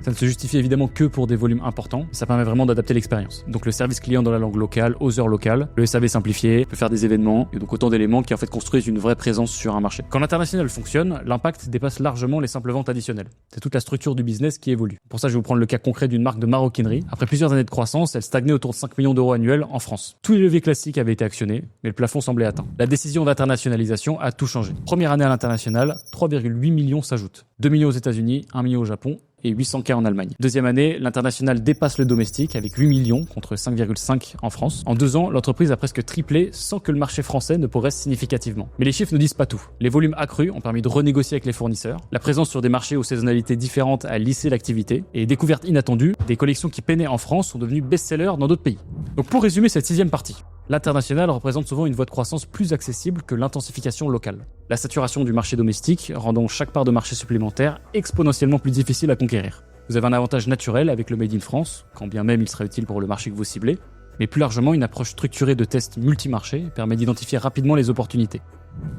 Ça ne se justifie évidemment que pour des volumes importants, ça permet vraiment d'adapter l'expérience. Donc le service client dans la langue locale, aux heures locales, le SAV simplifié, peut faire des événements, et donc autant d'éléments qui en fait construisent une vraie présence sur un marché. Quand l'international fonctionne, l'impact dépasse largement les simples ventes additionnelles. C'est toute la structure du business qui évolue. Pour ça, je vais vous prendre le cas concret d'une marque de maroquinerie. Après plusieurs années de croissance, elle stagnait autour de 5 millions d'euros annuels en France. Tous les leviers classiques avaient été actionnés, mais le plafond semblait atteint. La décision d'internationalisation a tout changé. Première année à l'international, 3,8 millions s'ajoutent. 2 millions aux États-Unis, 1 million au Japon, et 800 cas en Allemagne. Deuxième année, l'international dépasse le domestique avec 8 millions contre 5,5 en France. En 2 ans, l'entreprise a presque triplé sans que le marché français ne progresse significativement. Mais les chiffres ne disent pas tout. Les volumes accrus ont permis de renégocier avec les fournisseurs. La présence sur des marchés aux saisonnalités différentes a lissé l'activité. Et découvertes inattendues, des collections qui peinaient en France sont devenues best-sellers dans d'autres pays. Donc pour résumer cette 6e partie, l'international représente souvent une voie de croissance plus accessible que l'intensification locale. La saturation du marché domestique rendant chaque part de marché supplémentaire exponentiellement plus difficile à conquérir. Vous avez un avantage naturel avec le Made in France, quand bien même il sera utile pour le marché que vous ciblez, mais plus largement, une approche structurée de tests multi-marchés permet d'identifier rapidement les opportunités.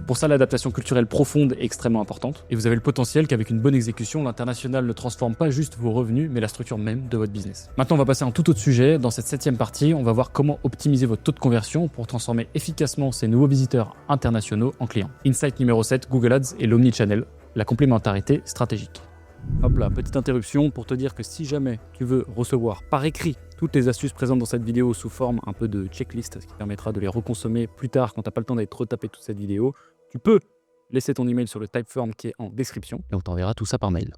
Pour ça, l'adaptation culturelle profonde est extrêmement importante, et vous avez le potentiel qu'avec une bonne exécution, l'international ne transforme pas juste vos revenus, mais la structure même de votre business. Maintenant, on va passer à un tout autre sujet. Dans cette 7e partie, on va voir comment optimiser votre taux de conversion pour transformer efficacement ces nouveaux visiteurs internationaux en clients. Insight numéro 7, Google Ads et l'Omnichannel, la complémentarité stratégique. Hop là, petite interruption pour te dire que si jamais tu veux recevoir par écrit toutes les astuces présentes dans cette vidéo sous forme un peu de checklist, ce qui permettra de les reconsommer plus tard quand tu n'as pas le temps d'être retapé toute cette vidéo, tu peux laisser ton email sur le Typeform qui est en description et on t'enverra tout ça par mail.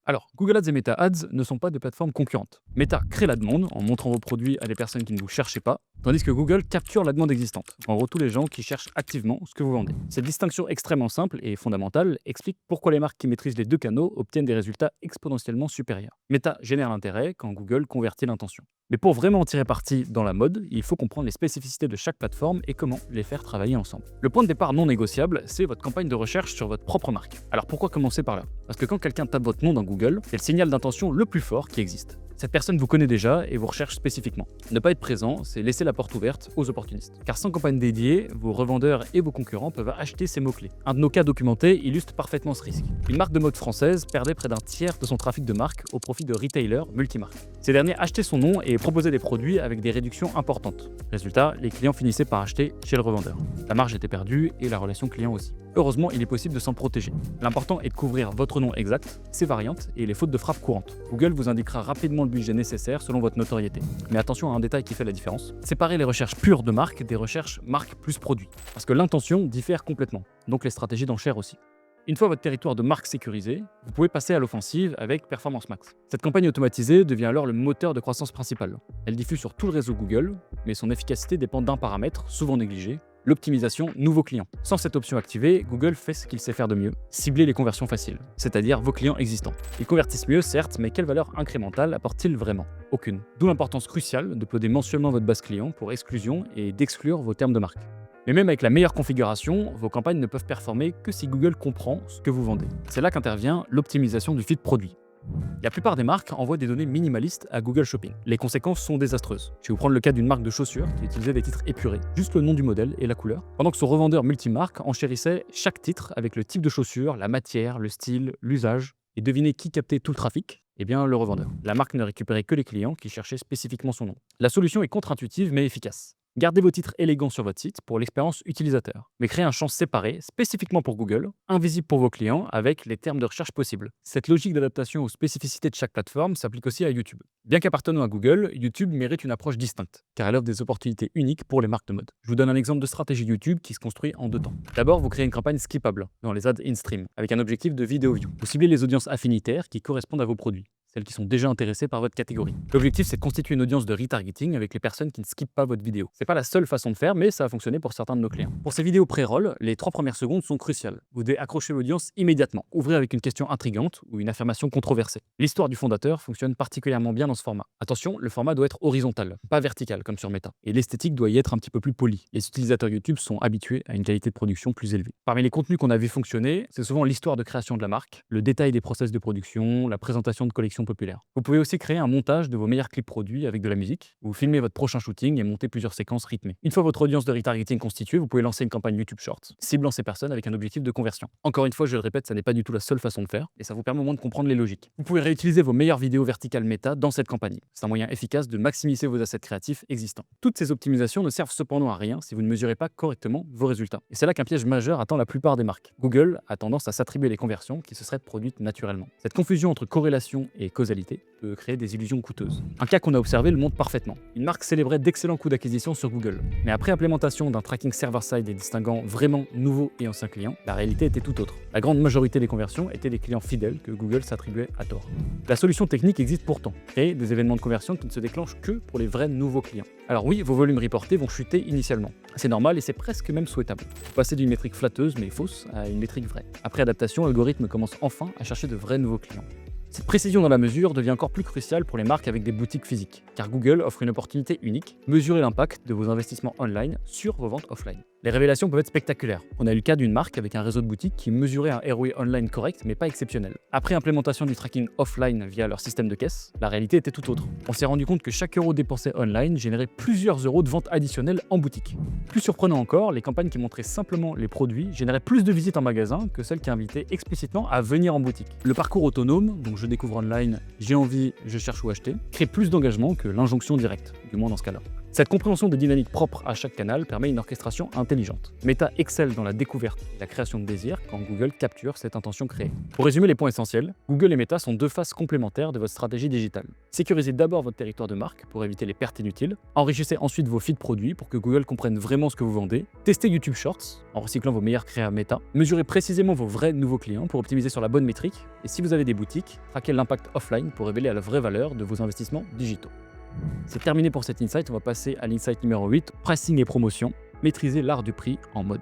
Alors, Google Ads et Meta Ads ne sont pas des plateformes concurrentes. Meta crée la demande en montrant vos produits à des personnes qui ne vous cherchaient pas, tandis que Google capture la demande existante. En gros, tous les gens qui cherchent activement ce que vous vendez. Cette distinction extrêmement simple et fondamentale explique pourquoi les marques qui maîtrisent les 2 canaux obtiennent des résultats exponentiellement supérieurs. Meta génère l'intérêt quand Google convertit l'intention. Mais pour vraiment en tirer parti dans la mode, il faut comprendre les spécificités de chaque plateforme et comment les faire travailler ensemble. Le point de départ non négociable, c'est votre campagne de recherche sur votre propre marque. Alors pourquoi commencer par là? Parce que quand quelqu'un tape votre nom dans Google, c'est le signal d'intention le plus fort qui existe. Cette personne vous connaît déjà et vous recherche spécifiquement. Ne pas être présent, c'est laisser la porte ouverte aux opportunistes. Car sans campagne dédiée, vos revendeurs et vos concurrents peuvent acheter ces mots-clés. Un de nos cas documentés illustre parfaitement ce risque. Une marque de mode française perdait près d'un tiers de son trafic de marque au profit de retailers multimarques. Ces derniers achetaient son nom et proposaient des produits avec des réductions importantes. Résultat, les clients finissaient par acheter chez le revendeur. La marge était perdue et la relation client aussi. Heureusement, il est possible de s'en protéger. L'important est de couvrir votre nom exact, ses variantes et les fautes de frappe courantes. Google vous indiquera rapidement le budget nécessaire selon votre notoriété. Mais attention à un détail qui fait la différence. Séparez les recherches pures de marque des recherches marque plus produit. Parce que l'intention diffère complètement, donc les stratégies d'enchère aussi. Une fois votre territoire de marque sécurisé, vous pouvez passer à l'offensive avec Performance Max. Cette campagne automatisée devient alors le moteur de croissance principal. Elle diffuse sur tout le réseau Google, mais son efficacité dépend d'un paramètre, souvent négligé, l'optimisation nouveaux clients. Sans cette option activée, Google fait ce qu'il sait faire de mieux, cibler les conversions faciles, c'est-à-dire vos clients existants. Ils convertissent mieux, certes, mais quelle valeur incrémentale apportent-ils vraiment? Aucune. D'où l'importance cruciale de poder mensuellement votre base client pour exclusion et d'exclure vos termes de marque. Mais même avec la meilleure configuration, vos campagnes ne peuvent performer que si Google comprend ce que vous vendez. C'est là qu'intervient l'optimisation du feed produit. La plupart des marques envoient des données minimalistes à Google Shopping. Les conséquences sont désastreuses. Je vais vous prendre le cas d'une marque de chaussures qui utilisait des titres épurés, juste le nom du modèle et la couleur, pendant que son revendeur multimarque enchérissait chaque titre avec le type de chaussure, la matière, le style, l'usage. Et devinez qui captait tout le trafic? Eh bien, le revendeur. La marque ne récupérait que les clients qui cherchaient spécifiquement son nom. La solution est contre-intuitive mais efficace. Gardez vos titres élégants sur votre site pour l'expérience utilisateur, mais créez un champ séparé spécifiquement pour Google, invisible pour vos clients avec les termes de recherche possibles. Cette logique d'adaptation aux spécificités de chaque plateforme s'applique aussi à YouTube. Bien qu'appartenant à Google, YouTube mérite une approche distincte, car elle offre des opportunités uniques pour les marques de mode. Je vous donne un exemple de stratégie YouTube qui se construit en 2 temps. D'abord, vous créez une campagne skippable dans les ads in-stream, avec un objectif de vidéo view. Vous ciblez les audiences affinitaires qui correspondent à vos produits, celles qui sont déjà intéressées par votre catégorie. L'objectif, c'est de constituer une audience de retargeting avec les personnes qui ne skippent pas votre vidéo. C'est pas la seule façon de faire, mais ça a fonctionné pour certains de nos clients. Pour ces vidéos pré-roll, les 3 premières secondes sont cruciales. Vous devez accrocher l'audience immédiatement. Ouvrez avec une question intrigante ou une affirmation controversée. L'histoire du fondateur fonctionne particulièrement bien dans ce format. Attention, le format doit être horizontal, pas vertical comme sur Meta. Et l'esthétique doit y être un petit peu plus polie. Les utilisateurs YouTube sont habitués à une qualité de production plus élevée. Parmi les contenus qu'on a vu fonctionner, c'est souvent l'histoire de création de la marque, le détail des process de production, la présentation de collections populaires. Vous pouvez aussi créer un montage de vos meilleurs clips produits avec de la musique. Vous filmez votre prochain shooting et montez plusieurs séquences rythmées. Une fois votre audience de retargeting constituée, vous pouvez lancer une campagne YouTube Shorts, ciblant ces personnes avec un objectif de conversion. Encore une fois, je le répète, ça n'est pas du tout la seule façon de faire et ça vous permet au moins de comprendre les logiques. Vous pouvez réutiliser vos meilleures vidéos verticales méta dans cette campagne. C'est un moyen efficace de maximiser vos assets créatifs existants. Toutes ces optimisations ne servent cependant à rien si vous ne mesurez pas correctement vos résultats. Et c'est là qu'un piège majeur attend la plupart des marques. Google a tendance à s'attribuer les conversions qui se seraient produites naturellement. Cette confusion entre corrélation et causalité peut créer des illusions coûteuses. Un cas qu'on a observé le montre parfaitement. Une marque célébrait d'excellents coûts d'acquisition sur Google. Mais après implémentation d'un tracking server-side et distinguant vraiment nouveaux et anciens clients, la réalité était tout autre. La grande majorité des conversions étaient des clients fidèles que Google s'attribuait à tort. La solution technique existe pourtant. Créer des événements de conversion qui ne se déclenchent que pour les vrais nouveaux clients. Alors oui, vos volumes reportés vont chuter initialement. C'est normal et c'est presque même souhaitable. Vous passez d'une métrique flatteuse mais fausse à une métrique vraie. Après adaptation, l'algorithme commence enfin à chercher de vrais nouveaux clients. Cette précision dans la mesure devient encore plus cruciale pour les marques avec des boutiques physiques, car Google offre une opportunité unique, mesurer l'impact de vos investissements online sur vos ventes offline. Les révélations peuvent être spectaculaires. On a eu le cas d'une marque avec un réseau de boutiques qui mesurait un ROI online correct mais pas exceptionnel. Après implémentation du tracking offline via leur système de caisse, la réalité était tout autre. On s'est rendu compte que chaque euro dépensé online générait plusieurs euros de ventes additionnelles en boutique. Plus surprenant encore, les campagnes qui montraient simplement les produits généraient plus de visites en magasin que celles qui invitaient explicitement à venir en boutique. Le parcours autonome, donc je découvre online, j'ai envie, je cherche où acheter, crée plus d'engagement que l'injonction directe, du moins dans ce cas-là. Cette compréhension des dynamiques propres à chaque canal permet une orchestration intelligente. Meta excelle dans la découverte et la création de désir quand Google capture cette intention créée. Pour résumer les points essentiels, Google et Meta sont 2 faces complémentaires de votre stratégie digitale. Sécurisez d'abord votre territoire de marque pour éviter les pertes inutiles. Enrichissez ensuite vos feeds produits pour que Google comprenne vraiment ce que vous vendez. Testez YouTube Shorts en recyclant vos meilleurs créas Meta. Mesurez précisément vos vrais nouveaux clients pour optimiser sur la bonne métrique. Et si vous avez des boutiques, traquez l'impact offline pour révéler la vraie valeur de vos investissements digitaux. C'est terminé pour cet insight, on va passer à l'insight numéro 8, pricing et promotion, maîtriser l'art du prix en mode.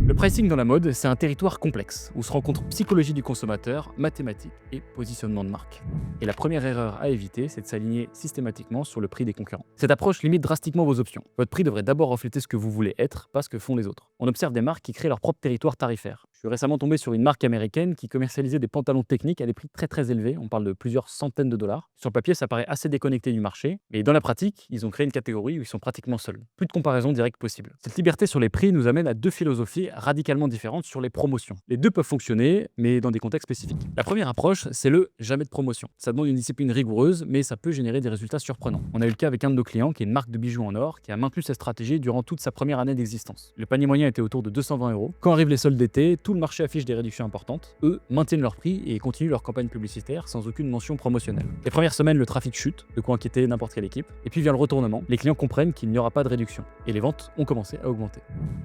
Le pricing dans la mode, c'est un territoire complexe où se rencontrent psychologie du consommateur, mathématiques et positionnement de marque. Et la première erreur à éviter, c'est de s'aligner systématiquement sur le prix des concurrents. Cette approche limite drastiquement vos options. Votre prix devrait d'abord refléter ce que vous voulez être, pas ce que font les autres. On observe des marques qui créent leur propre territoire tarifaire. Je suis récemment tombé sur une marque américaine qui commercialisait des pantalons techniques à des prix très élevés, on parle de plusieurs centaines de dollars. Sur le papier, ça paraît assez déconnecté du marché, mais dans la pratique, ils ont créé une catégorie où ils sont pratiquement seuls. Plus de comparaison directe possible. Cette liberté sur les prix nous amène à deux philosophies radicalement différentes sur les promotions. Les deux peuvent fonctionner, mais dans des contextes spécifiques. La première approche, c'est le jamais de promotion. Ça demande une discipline rigoureuse, mais ça peut générer des résultats surprenants. On a eu le cas avec un de nos clients, qui est une marque de bijoux en or, qui a maintenu cette stratégie durant toute sa première année d'existence. Le panier moyen était autour de 220 €. Quand arrivent les soldes d'été, tout le marché affiche des réductions importantes. Eux maintiennent leur prix et continuent leur campagne publicitaire sans aucune mention promotionnelle. Les premières semaines, le trafic chute, de quoi inquiéter n'importe quelle équipe. Et puis vient le retournement. Les clients comprennent qu'il n'y aura pas de réduction. Et les ventes ont commencé à augmenter.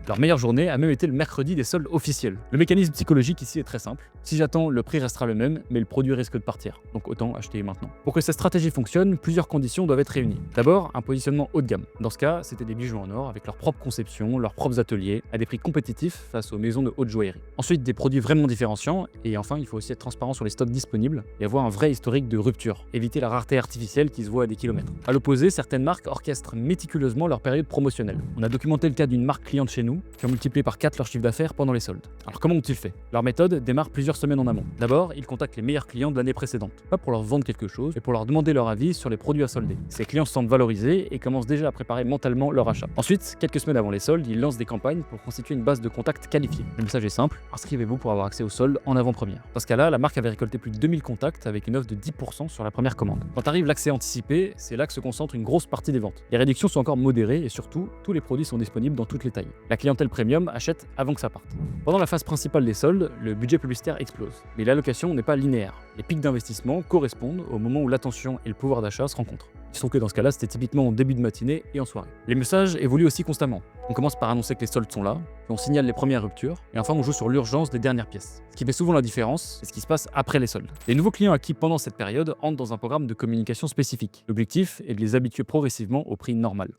Leur meilleure journée a même été le mercredi des soldes officiels. Le mécanisme psychologique ici est très simple. Si j'attends, le prix restera le même, mais le produit risque de partir. Donc autant acheter maintenant. Pour que cette stratégie fonctionne, plusieurs conditions doivent être réunies. D'abord, un positionnement haut de gamme. Dans ce cas, c'était des bijoux en or avec leur propre conception, leurs propres ateliers, à des prix compétitifs face aux maisons de haute joaillerie. Ensuite, des produits vraiment différenciants. Et enfin, il faut aussi être transparent sur les stocks disponibles et avoir un vrai historique de rupture. Éviter la rareté artificielle qui se voit à des kilomètres. À l'opposé, certaines marques orchestrent méticuleusement leur période promotionnelle. On a documenté le cas d'une marque cliente chez nous qui a multiplié par 4 leur chiffre d'affaires pendant les soldes. Alors comment ont-ils fait? Leur méthode démarre plusieurs semaines en amont. D'abord, ils contactent les meilleurs clients de l'année précédente. Pas pour leur vendre quelque chose, mais pour leur demander leur avis sur les produits à solder. Ces clients se sentent valorisés et commencent déjà à préparer mentalement leur achat. Ensuite, quelques semaines avant les soldes, ils lancent des campagnes pour constituer une base de contacts qualifiée. Le message est simple, inscrivez-vous pour avoir accès aux soldes en avant-première. Dans ce cas-là, la marque avait récolté plus de 2000 contacts avec une offre de 10% sur la première commande. Quand arrive l'accès anticipé, c'est là que se concentre une grosse partie des ventes. Les réductions sont encore modérées et surtout, tous les produits sont disponibles dans toutes les tailles. La clientèle premium achète avant que ça parte. Pendant la phase principale des soldes, le budget publicitaire explose. Mais l'allocation n'est pas linéaire. Les pics d'investissement correspondent au moment où l'attention et le pouvoir d'achat se rencontrent. Il se trouve que dans ce cas-là, c'était typiquement en début de matinée et en soirée. Les messages évoluent aussi constamment. On commence par annoncer que les soldes sont là, puis on signale les premières ruptures, et enfin on joue sur l'urgence des dernières pièces. Ce qui fait souvent la différence, c'est ce qui se passe après les soldes. Les nouveaux clients acquis pendant cette période entrent dans un programme de communication spécifique. L'objectif est de les habituer progressivement au prix normal.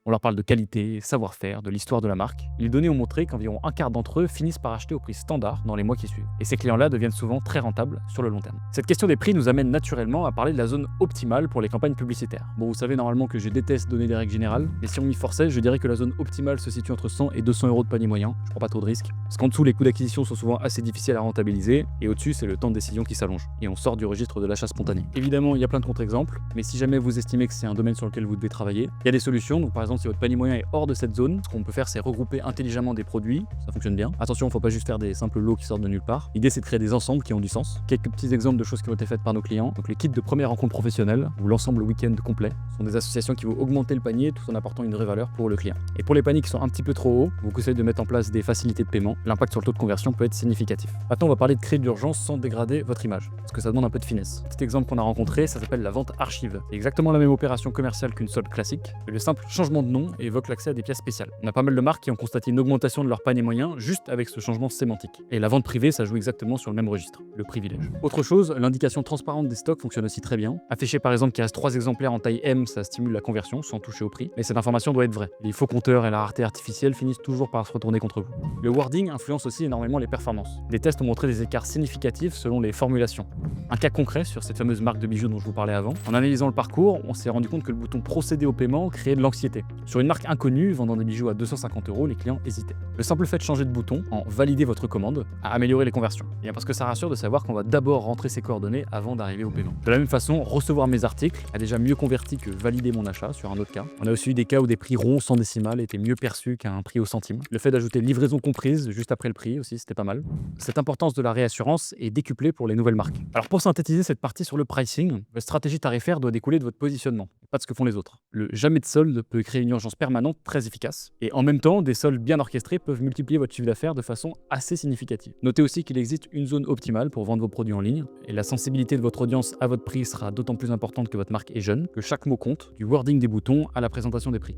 On leur parle de qualité, savoir-faire, de l'histoire de la marque. Les données ont montré qu'environ un quart d'entre eux finissent par acheter au prix standard dans les mois qui suivent. Et ces clients-là deviennent souvent très rentables sur le long terme. Cette question des prix nous amène naturellement à parler de la zone optimale pour les campagnes publicitaires. Bon, vous savez normalement que je déteste donner des règles générales, mais si on m'y forçait, je dirais que la zone optimale se situe entre 100 et 200 € de panier moyen. Je prends pas trop de risques. Parce qu'en dessous, les coûts d'acquisition sont souvent assez difficiles à rentabiliser, et au-dessus, c'est le temps de décision qui s'allonge. Et on sort du registre de l'achat spontané. Évidemment, il y a plein de contre-exemples, mais si jamais vous estimez que c'est un domaine sur lequel vous devez travailler, il y a des solutions. Donc par exemple, si votre panier moyen est hors de cette zone, ce qu'on peut faire, c'est regrouper intelligemment des produits, ça fonctionne bien. Attention, il ne faut pas juste faire des simples lots qui sortent de nulle part. L'idée, c'est de créer des ensembles qui ont du sens. Quelques petits exemples de choses qui ont été faites par nos clients. Donc les kits de première rencontre professionnelle ou l'ensemble week-end complet sont des associations qui vont augmenter le panier tout en apportant une vraie valeur pour le client. Et pour les paniers qui sont un petit peu trop hauts, vous conseillez de mettre en place des facilités de paiement. L'impact sur le taux de conversion peut être significatif. Maintenant, on va parler de créer d'urgence sans dégrader votre image, parce que ça demande un peu de finesse. Petit exemple qu'on a rencontré, ça s'appelle la vente archive. C'est exactement la même opération commerciale qu'une solde classique. Le simple changement de nom évoque l'accès à des pièces spéciales. On a pas mal de marques qui ont constaté une augmentation de leur panier moyen juste avec ce changement sémantique. Et la vente privée, ça joue exactement sur le même registre, le privilège. Autre chose, l'indication transparente des stocks fonctionne aussi très bien. Afficher par exemple qu'il reste 3 exemplaires en taille M, ça stimule la conversion sans toucher au prix. Mais cette information doit être vraie. Les faux compteurs et la rareté artificielle finissent toujours par se retourner contre vous. Le wording influence aussi énormément les performances. Des tests ont montré des écarts significatifs selon les formulations. Un cas concret sur cette fameuse marque de bijoux dont je vous parlais avant. En analysant le parcours, on s'est rendu compte que le bouton procéder au paiement créait de l'anxiété. Sur une marque inconnue vendant des bijoux à 250 €, les clients hésitaient. Le simple fait de changer de bouton en valider votre commande a amélioré les conversions. Et bien parce que ça rassure de savoir qu'on va d'abord rentrer ses coordonnées avant d'arriver au paiement. De la même façon, recevoir mes articles a déjà mieux converti que valider mon achat sur un autre cas. On a aussi eu des cas où des prix ronds sans décimale étaient mieux perçus qu'un prix au centime. Le fait d'ajouter livraison comprise juste après le prix aussi, c'était pas mal. Cette importance de la réassurance est décuplée pour les nouvelles marques. Alors pour synthétiser cette partie sur le pricing, votre stratégie tarifaire doit découler de votre positionnement, pas de ce que font les autres. Le jamais de solde peut créer une urgence permanente très efficace. Et en même temps, des soldes bien orchestrés peuvent multiplier votre chiffre d'affaires de façon assez significative. Notez aussi qu'il existe une zone optimale pour vendre vos produits en ligne, et la sensibilité de votre audience à votre prix sera d'autant plus importante que votre marque est jeune, que chaque mot compte, du wording des boutons à la présentation des prix.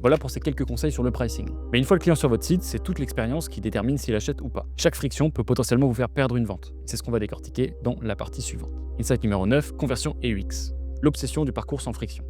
Voilà pour ces quelques conseils sur le pricing. Mais une fois le client sur votre site, c'est toute l'expérience qui détermine s'il achète ou pas. Chaque friction peut potentiellement vous faire perdre une vente. C'est ce qu'on va décortiquer dans la partie suivante. Insight numéro 9, conversion et UX. L'obsession du parcours sans friction.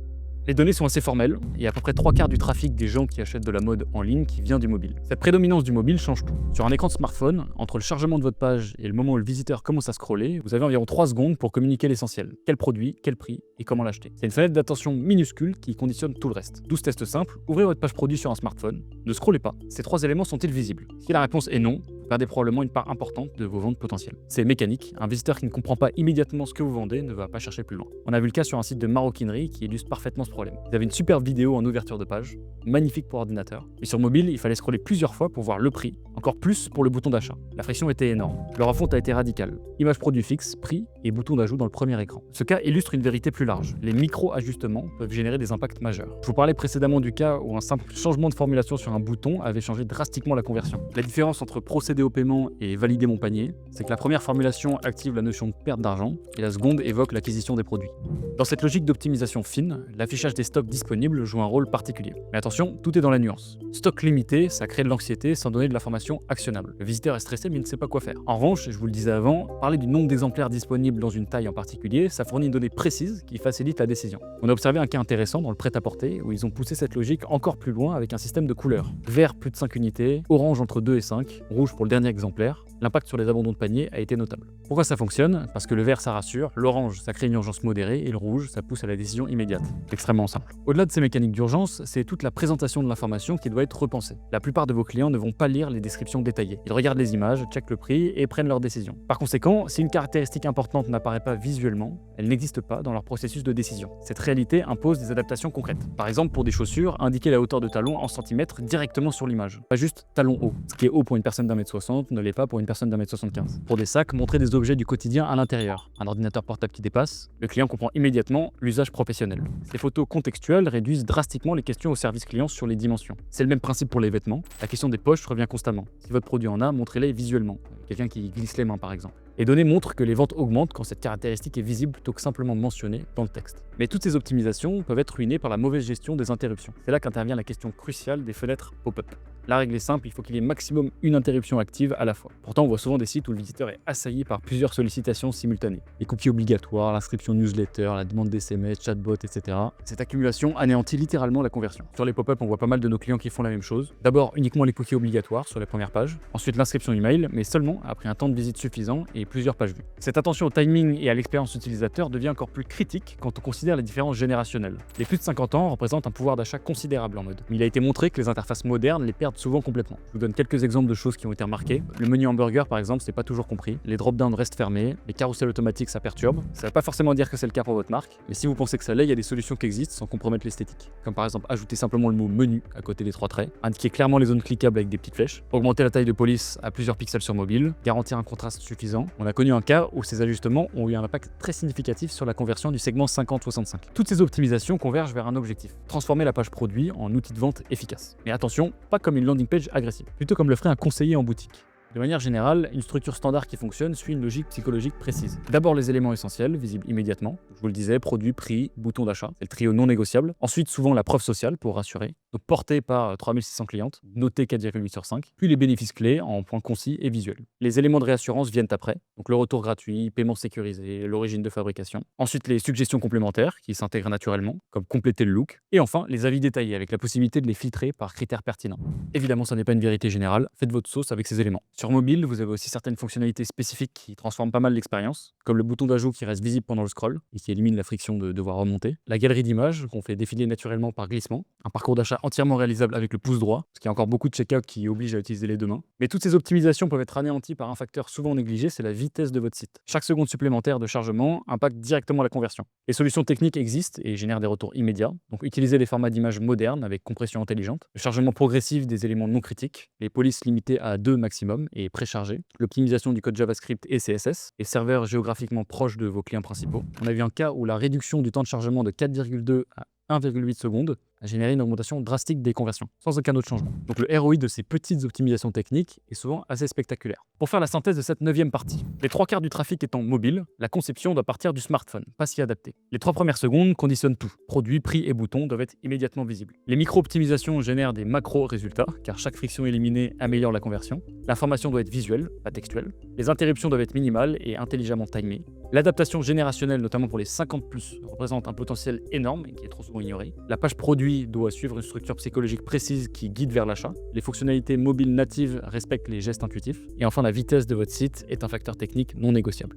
Les données sont assez formelles, et à peu près 3/4 du trafic des gens qui achètent de la mode en ligne qui vient du mobile. Cette prédominance du mobile change tout. Sur un écran de smartphone, entre le chargement de votre page et le moment où le visiteur commence à scroller, vous avez environ 3 secondes pour communiquer l'essentiel. Quel produit, quel prix et comment l'acheter. C'est une fenêtre d'attention minuscule qui conditionne tout le reste. 12 tests simples, ouvrez votre page produit sur un smartphone, ne scrollez pas. Ces 3 éléments sont-ils visibles? Si la réponse est non, vous perdez probablement une part importante de vos ventes potentielles. C'est mécanique, un visiteur qui ne comprend pas immédiatement ce que vous vendez ne va pas chercher plus loin. On a vu le cas sur un site de maroquinerie qui illustre parfaitement ce problème. Vous avez une superbe vidéo en ouverture de page, magnifique pour ordinateur, mais sur mobile, il fallait scroller plusieurs fois pour voir le prix, encore plus pour le bouton d'achat. La friction était énorme. Le refonte a été radical. Image produit fixe, prix et bouton d'ajout dans le premier écran. Ce cas illustre une vérité plus large. Les micro-ajustements peuvent générer des impacts majeurs. Je vous parlais précédemment du cas où un simple changement de formulation sur un bouton avait changé drastiquement la conversion. La différence entre procéder au paiement et valider mon panier, c'est que la première formulation active la notion de perte d'argent et la seconde évoque l'acquisition des produits. Dans cette logique d'optimisation fine, l'affichage des stocks disponibles joue un rôle particulier. Mais attention, tout est dans la nuance. Stock limité, ça crée de l'anxiété sans donner de l'information actionnable. Le visiteur est stressé mais il ne sait pas quoi faire. En revanche, je vous le disais avant, parler du nombre d'exemplaires disponibles dans une taille en particulier, ça fournit une donnée précise qui facilite la décision. On a observé un cas intéressant dans le prêt-à-porter où ils ont poussé cette logique encore plus loin avec un système de couleurs. Vert plus de 5 unités, orange entre 2 et 5, rouge pour le dernier exemplaire. L'impact sur les abandons de panier a été notable. Pourquoi ça fonctionne? Parce que le vert ça rassure, l'orange ça crée une urgence modérée et le rouge ça pousse à la décision immédiate. C'est extrêmement simple. Au-delà de ces mécaniques d'urgence, c'est toute la présentation de l'information qui doit être repensée. La plupart de vos clients ne vont pas lire les descriptions détaillées. Ils regardent les images, checkent le prix et prennent leur décision. Par conséquent, si une caractéristique importante n'apparaît pas visuellement, elle n'existe pas dans leur processus de décision. Cette réalité impose des adaptations concrètes. Par exemple, pour des chaussures, indiquer la hauteur de talon en centimètres directement sur l'image. Pas juste talon haut. Ce qui est haut pour une personne d'1m60 ne l'est pas pour une personne d'1m75. Pour des sacs, montrer des objets du quotidien à l'intérieur. Un ordinateur portable qui dépasse, le client comprend immédiatement l'usage professionnel. Ces photos contextuelles réduisent drastiquement les questions au service client sur les dimensions. C'est le même principe pour les vêtements. La question des poches revient constamment. Si votre produit en a, montrez-les visuellement. Quelqu'un qui glisse les mains par exemple. Les données montrent que les ventes augmentent quand cette caractéristique est visible plutôt que simplement mentionnée dans le texte. Mais toutes ces optimisations peuvent être ruinées par la mauvaise gestion des interruptions. C'est là qu'intervient la question cruciale des fenêtres pop-up. La règle est simple, il faut qu'il y ait maximum une interruption active à la fois. Pourtant, on voit souvent des sites où le visiteur est assailli par plusieurs sollicitations simultanées. Les cookies obligatoires, l'inscription newsletter, la demande d'SMS, chatbot, etc. Cette accumulation anéantit littéralement la conversion. Sur les pop-up, on voit pas mal de nos clients qui font la même chose. D'abord, uniquement les cookies obligatoires sur la première page. Ensuite, l'inscription email, mais seulement après un temps de visite suffisant et plusieurs pages vues. Cette attention au timing et à l'expérience utilisateur devient encore plus critique quand on considère les différences générationnelles. Les plus de 50 ans représentent un pouvoir d'achat considérable en mode. Mais il a été montré que les interfaces modernes les perdent souvent complètement. Je vous donne quelques exemples de choses qui ont été remarquées. Le menu hamburger par exemple, c'est pas toujours compris. Les drop-downs restent fermés, les carousels automatiques ça perturbe. Ça veut pas forcément dire que c'est le cas pour votre marque, mais si vous pensez que ça l'est, il y a des solutions qui existent sans compromettre l'esthétique. Comme par exemple ajouter simplement le mot menu à côté des 3 traits, indiquer clairement les zones cliquables avec des petites flèches, augmenter la taille de police à plusieurs pixels sur mobile, garantir un contraste suffisant. On a connu un cas où ces ajustements ont eu un impact très significatif sur la conversion du segment 50-65. Toutes ces optimisations convergent vers un objectif, transformer la page produit en outil de vente efficace. Mais attention, pas comme une landing page agressive, plutôt comme le ferait un conseiller en boutique. De manière générale, une structure standard qui fonctionne suit une logique psychologique précise. D'abord les éléments essentiels, visibles immédiatement. Je vous le disais, produit, prix, bouton d'achat, c'est le trio non négociable. Ensuite, souvent la preuve sociale pour rassurer, donc portée par 3600 clientes, notée 4,8 sur 5. Puis les bénéfices clés en points concis et visuels. Les éléments de réassurance viennent après, donc le retour gratuit, paiement sécurisé, l'origine de fabrication. Ensuite les suggestions complémentaires qui s'intègrent naturellement, comme compléter le look. Et enfin les avis détaillés avec la possibilité de les filtrer par critères pertinents. Évidemment, ça n'est pas une vérité générale, faites votre sauce avec ces éléments. Sur mobile, vous avez aussi certaines fonctionnalités spécifiques qui transforment pas mal l'expérience, comme le bouton d'ajout qui reste visible pendant le scroll et qui élimine la friction de devoir remonter, la galerie d'images qu'on fait défiler naturellement par glissement, un parcours d'achat entièrement réalisable avec le pouce droit, parce qu'il y a encore beaucoup de checkout qui obligent à utiliser les deux mains. Mais toutes ces optimisations peuvent être anéanties par un facteur souvent négligé, c'est la vitesse de votre site. Chaque seconde supplémentaire de chargement impacte directement la conversion. Les solutions techniques existent et génèrent des retours immédiats, donc utilisez les formats d'images modernes avec compression intelligente, le chargement progressif des éléments non critiques, les polices limitées à 2 maximum et préchargées, l'optimisation du code JavaScript et CSS, et serveurs géographiquement proches de vos clients principaux. On a vu un cas où la réduction du temps de chargement de 4,2 à 1,8 secondes à générer une augmentation drastique des conversions, sans aucun autre changement. Donc le ROI de ces petites optimisations techniques est souvent assez spectaculaire. Pour faire la synthèse de cette 9e partie, les 3/4 du trafic étant mobile, la conception doit partir du smartphone, pas s'y adapter. Les 3 premières secondes conditionnent tout. Produits, prix et boutons doivent être immédiatement visibles. Les micro-optimisations génèrent des macro-résultats, car chaque friction éliminée améliore la conversion. L'information doit être visuelle, pas textuelle. Les interruptions doivent être minimales et intelligemment timées. L'adaptation générationnelle, notamment pour les 50+, représente un potentiel énorme et qui est trop souvent ignoré. La page produit doit suivre une structure psychologique précise qui guide vers l'achat. Les fonctionnalités mobiles natives respectent les gestes intuitifs. Et enfin, la vitesse de votre site est un facteur technique non négociable.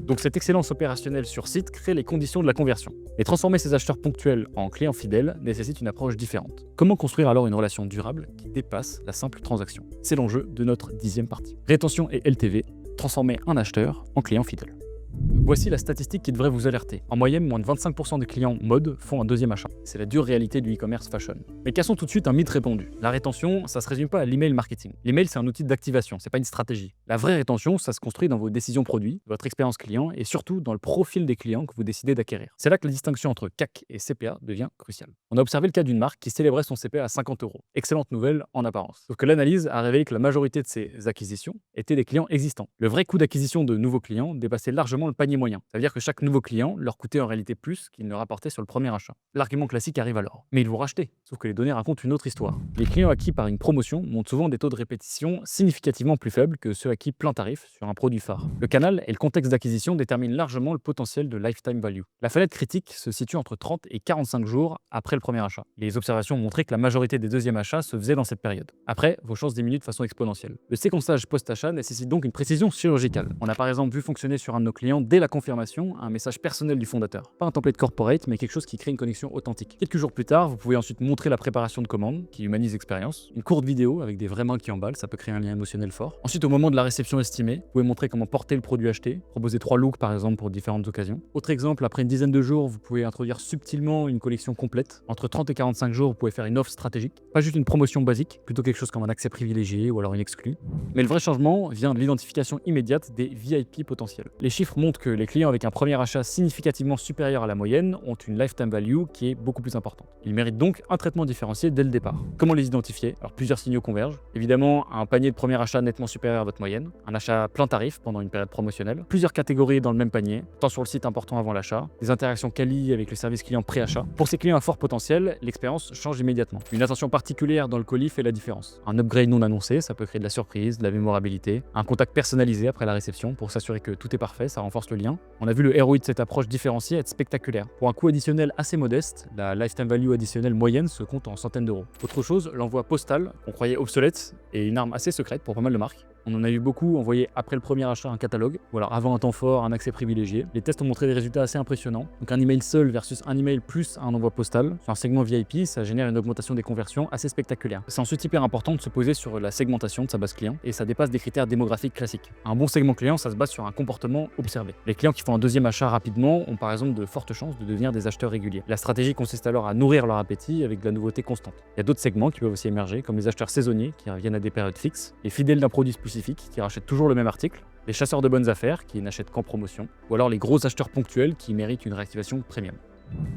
Donc cette excellence opérationnelle sur site crée les conditions de la conversion. Et transformer ces acheteurs ponctuels en clients fidèles nécessite une approche différente. Comment construire alors une relation durable qui dépasse la simple transaction? C'est l'enjeu de notre 10e partie. Rétention et LTV, transformer un acheteur en client fidèle. Voici la statistique qui devrait vous alerter. En moyenne, moins de 25% des clients mode font un deuxième achat. C'est la dure réalité du e-commerce fashion. Mais cassons tout de suite un mythe répandu. La rétention, ça se résume pas à l'email marketing. L'email, c'est un outil d'activation, c'est pas une stratégie. La vraie rétention, ça se construit dans vos décisions produits, votre expérience client et surtout dans le profil des clients que vous décidez d'acquérir. C'est là que la distinction entre CAC et CPA devient cruciale. On a observé le cas d'une marque qui célébrait son CPA à 50 €. Excellente nouvelle en apparence. Sauf que l'analyse a révélé que la majorité de ces acquisitions étaient des clients existants. Le vrai coût d'acquisition de nouveaux clients dépassait largement le panier moyen. Ça veut dire que chaque nouveau client leur coûtait en réalité plus qu'il ne rapportait sur le premier achat. L'argument classique arrive alors. Mais ils vont racheter. Sauf que les données racontent une autre histoire. Les clients acquis par une promotion montrent souvent des taux de répétition significativement plus faibles que ceux acquis plein tarif sur un produit phare. Le canal et le contexte d'acquisition déterminent largement le potentiel de lifetime value. La fenêtre critique se situe entre 30 et 45 jours après le premier achat. Les observations ont montré que la majorité des deuxièmes achats se faisaient dans cette période. Après, vos chances diminuent de façon exponentielle. Le séquençage post-achat nécessite donc une précision chirurgicale. On a par exemple vu fonctionner sur un de nos clients dès la confirmation un message personnel du fondateur. Pas un template corporate, mais quelque chose qui crée une connexion authentique. Quelques jours plus tard, vous pouvez ensuite montrer la préparation de commande, qui humanise l'expérience. Une courte vidéo avec des vraies mains qui emballent, ça peut créer un lien émotionnel fort. Ensuite, au moment de la réception estimée, vous pouvez montrer comment porter le produit acheté, proposer 3 looks par exemple pour différentes occasions. Autre exemple, après une dizaine de jours, vous pouvez introduire subtilement une collection complète. Entre 30 et 45 jours, vous pouvez faire une offre stratégique. Pas juste une promotion basique, plutôt quelque chose comme un accès privilégié ou alors une exclue. Mais le vrai changement vient de l'identification immédiate des VIP potentiels. Les chiffres montrent que les clients avec un premier achat significativement supérieur à la moyenne ont une lifetime value qui est beaucoup plus importante. Ils méritent donc un traitement différencié dès le départ. Comment les identifier? Alors plusieurs signaux convergent. Évidemment, un panier de premier achat nettement supérieur à votre moyenne, un achat plein tarif pendant une période promotionnelle, plusieurs catégories dans le même panier, tant sur le site important avant l'achat, des interactions quali avec le service client pré-achat. Pour ces clients à fort potentiel, l'expérience change immédiatement. Une attention particulière dans le colis fait la différence. Un upgrade non annoncé, ça peut créer de la surprise, de la mémorabilité, un contact personnalisé après la réception pour s'assurer que tout est parfait, ça renforce le lien. On a vu le ROI de cette approche différenciée être spectaculaire. Pour un coût additionnel assez modeste, la lifetime value additionnelle moyenne se compte en centaines d'euros. Autre chose, l'envoi postal, qu'on croyait obsolète, est une arme assez secrète pour pas mal de marques. On en a eu beaucoup envoyé après le premier achat un catalogue, ou alors avant un temps fort, un accès privilégié. Les tests ont montré des résultats assez impressionnants. Donc un email seul versus un email plus un envoi postal. Sur un segment VIP, ça génère une augmentation des conversions assez spectaculaire. C'est ensuite hyper important de se poser sur la segmentation de sa base client, et ça dépasse des critères démographiques classiques. Un bon segment client, ça se base sur un comportement observé. Les clients qui font un deuxième achat rapidement ont par exemple de fortes chances de devenir des acheteurs réguliers. La stratégie consiste alors à nourrir leur appétit avec de la nouveauté constante. Il y a d'autres segments qui peuvent aussi émerger, comme les acheteurs saisonniers qui reviennent à des périodes fixes, les fidèles d'un produit spécifique qui rachètent toujours le même article, les chasseurs de bonnes affaires qui n'achètent qu'en promotion, ou alors les gros acheteurs ponctuels qui méritent une réactivation premium.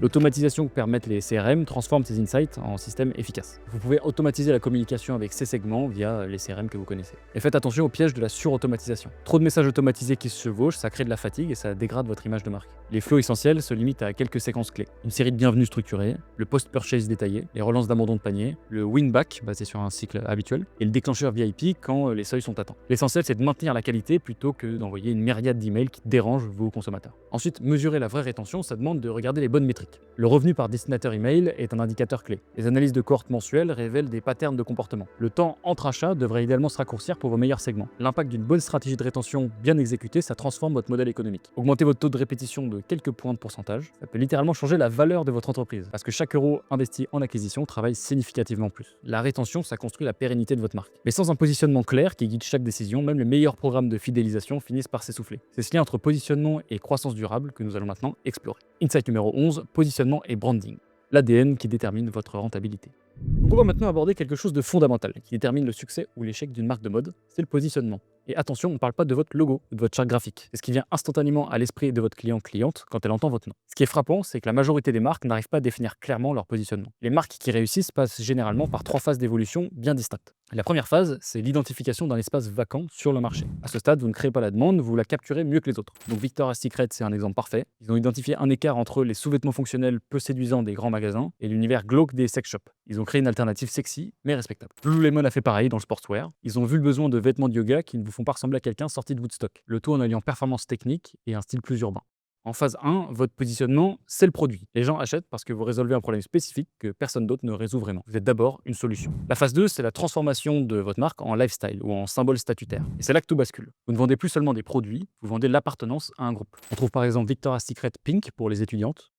L'automatisation que permettent les CRM transforme ces insights en systèmes efficaces. Vous pouvez automatiser la communication avec ces segments via les CRM que vous connaissez. Et faites attention au piège de la surautomatisation. Trop de messages automatisés qui se chevauchent, ça crée de la fatigue et ça dégrade votre image de marque. Les flows essentiels se limitent à quelques séquences clés. Une série de bienvenus structurés, le post-purchase détaillé, les relances d'abandon de panier, le win-back basé sur un cycle habituel, et le déclencheur VIP quand les seuils sont atteints. L'essentiel, c'est de maintenir la qualité plutôt que d'envoyer une myriade d'emails qui dérangent vos consommateurs. Ensuite, mesurer la vraie rétention, ça demande de regarder les bonnes métriques. Le revenu par destinataire email est un indicateur clé. Les analyses de cohorte mensuelles révèlent des patterns de comportement. Le temps entre achats devrait idéalement se raccourcir pour vos meilleurs segments. L'impact d'une bonne stratégie de rétention bien exécutée, ça transforme votre modèle économique. Augmenter votre taux de répétition de quelques points de pourcentage, ça peut littéralement changer la valeur de votre entreprise, parce que chaque euro investi en acquisition travaille significativement plus. La rétention, ça construit la pérennité de votre marque. Mais sans un positionnement clair qui guide chaque décision, même les meilleurs programmes de fidélisation finissent par s'essouffler. C'est ce lien entre positionnement et croissance durable que nous allons maintenant explorer. Insight numéro 11, positionnement et branding. L'ADN qui détermine votre rentabilité. Donc on va maintenant aborder quelque chose de fondamental qui détermine le succès ou l'échec d'une marque de mode, c'est le positionnement. Et attention, on ne parle pas de votre logo ou de votre charte graphique. C'est ce qui vient instantanément à l'esprit de votre cliente quand elle entend votre nom. Ce qui est frappant, c'est que la majorité des marques n'arrivent pas à définir clairement leur positionnement. Les marques qui réussissent passent généralement par 3 phases d'évolution bien distinctes. La première phase, c'est l'identification d'un espace vacant sur le marché. À ce stade, vous ne créez pas la demande, vous la capturez mieux que les autres. Donc Victoria's Secret, c'est un exemple parfait. Ils ont identifié un écart entre les sous-vêtements fonctionnels peu séduisants des grands magasins et l'univers glauque des sex shops. Ils ont créé une alternative sexy, mais respectable. Lululemon a fait pareil dans le sportswear. Ils ont vu le besoin de vêtements de yoga qui ne vous font pas ressembler à quelqu'un sorti de Woodstock. Le tout en alliant performance technique et un style plus urbain. En phase 1, votre positionnement, c'est le produit. Les gens achètent parce que vous résolvez un problème spécifique que personne d'autre ne résout vraiment. Vous êtes d'abord une solution. La phase 2, c'est la transformation de votre marque en lifestyle ou en symbole statutaire. Et c'est là que tout bascule. Vous ne vendez plus seulement des produits, vous vendez l'appartenance à un groupe. On trouve par exemple Victoria's Secret Pink pour les étudiantes,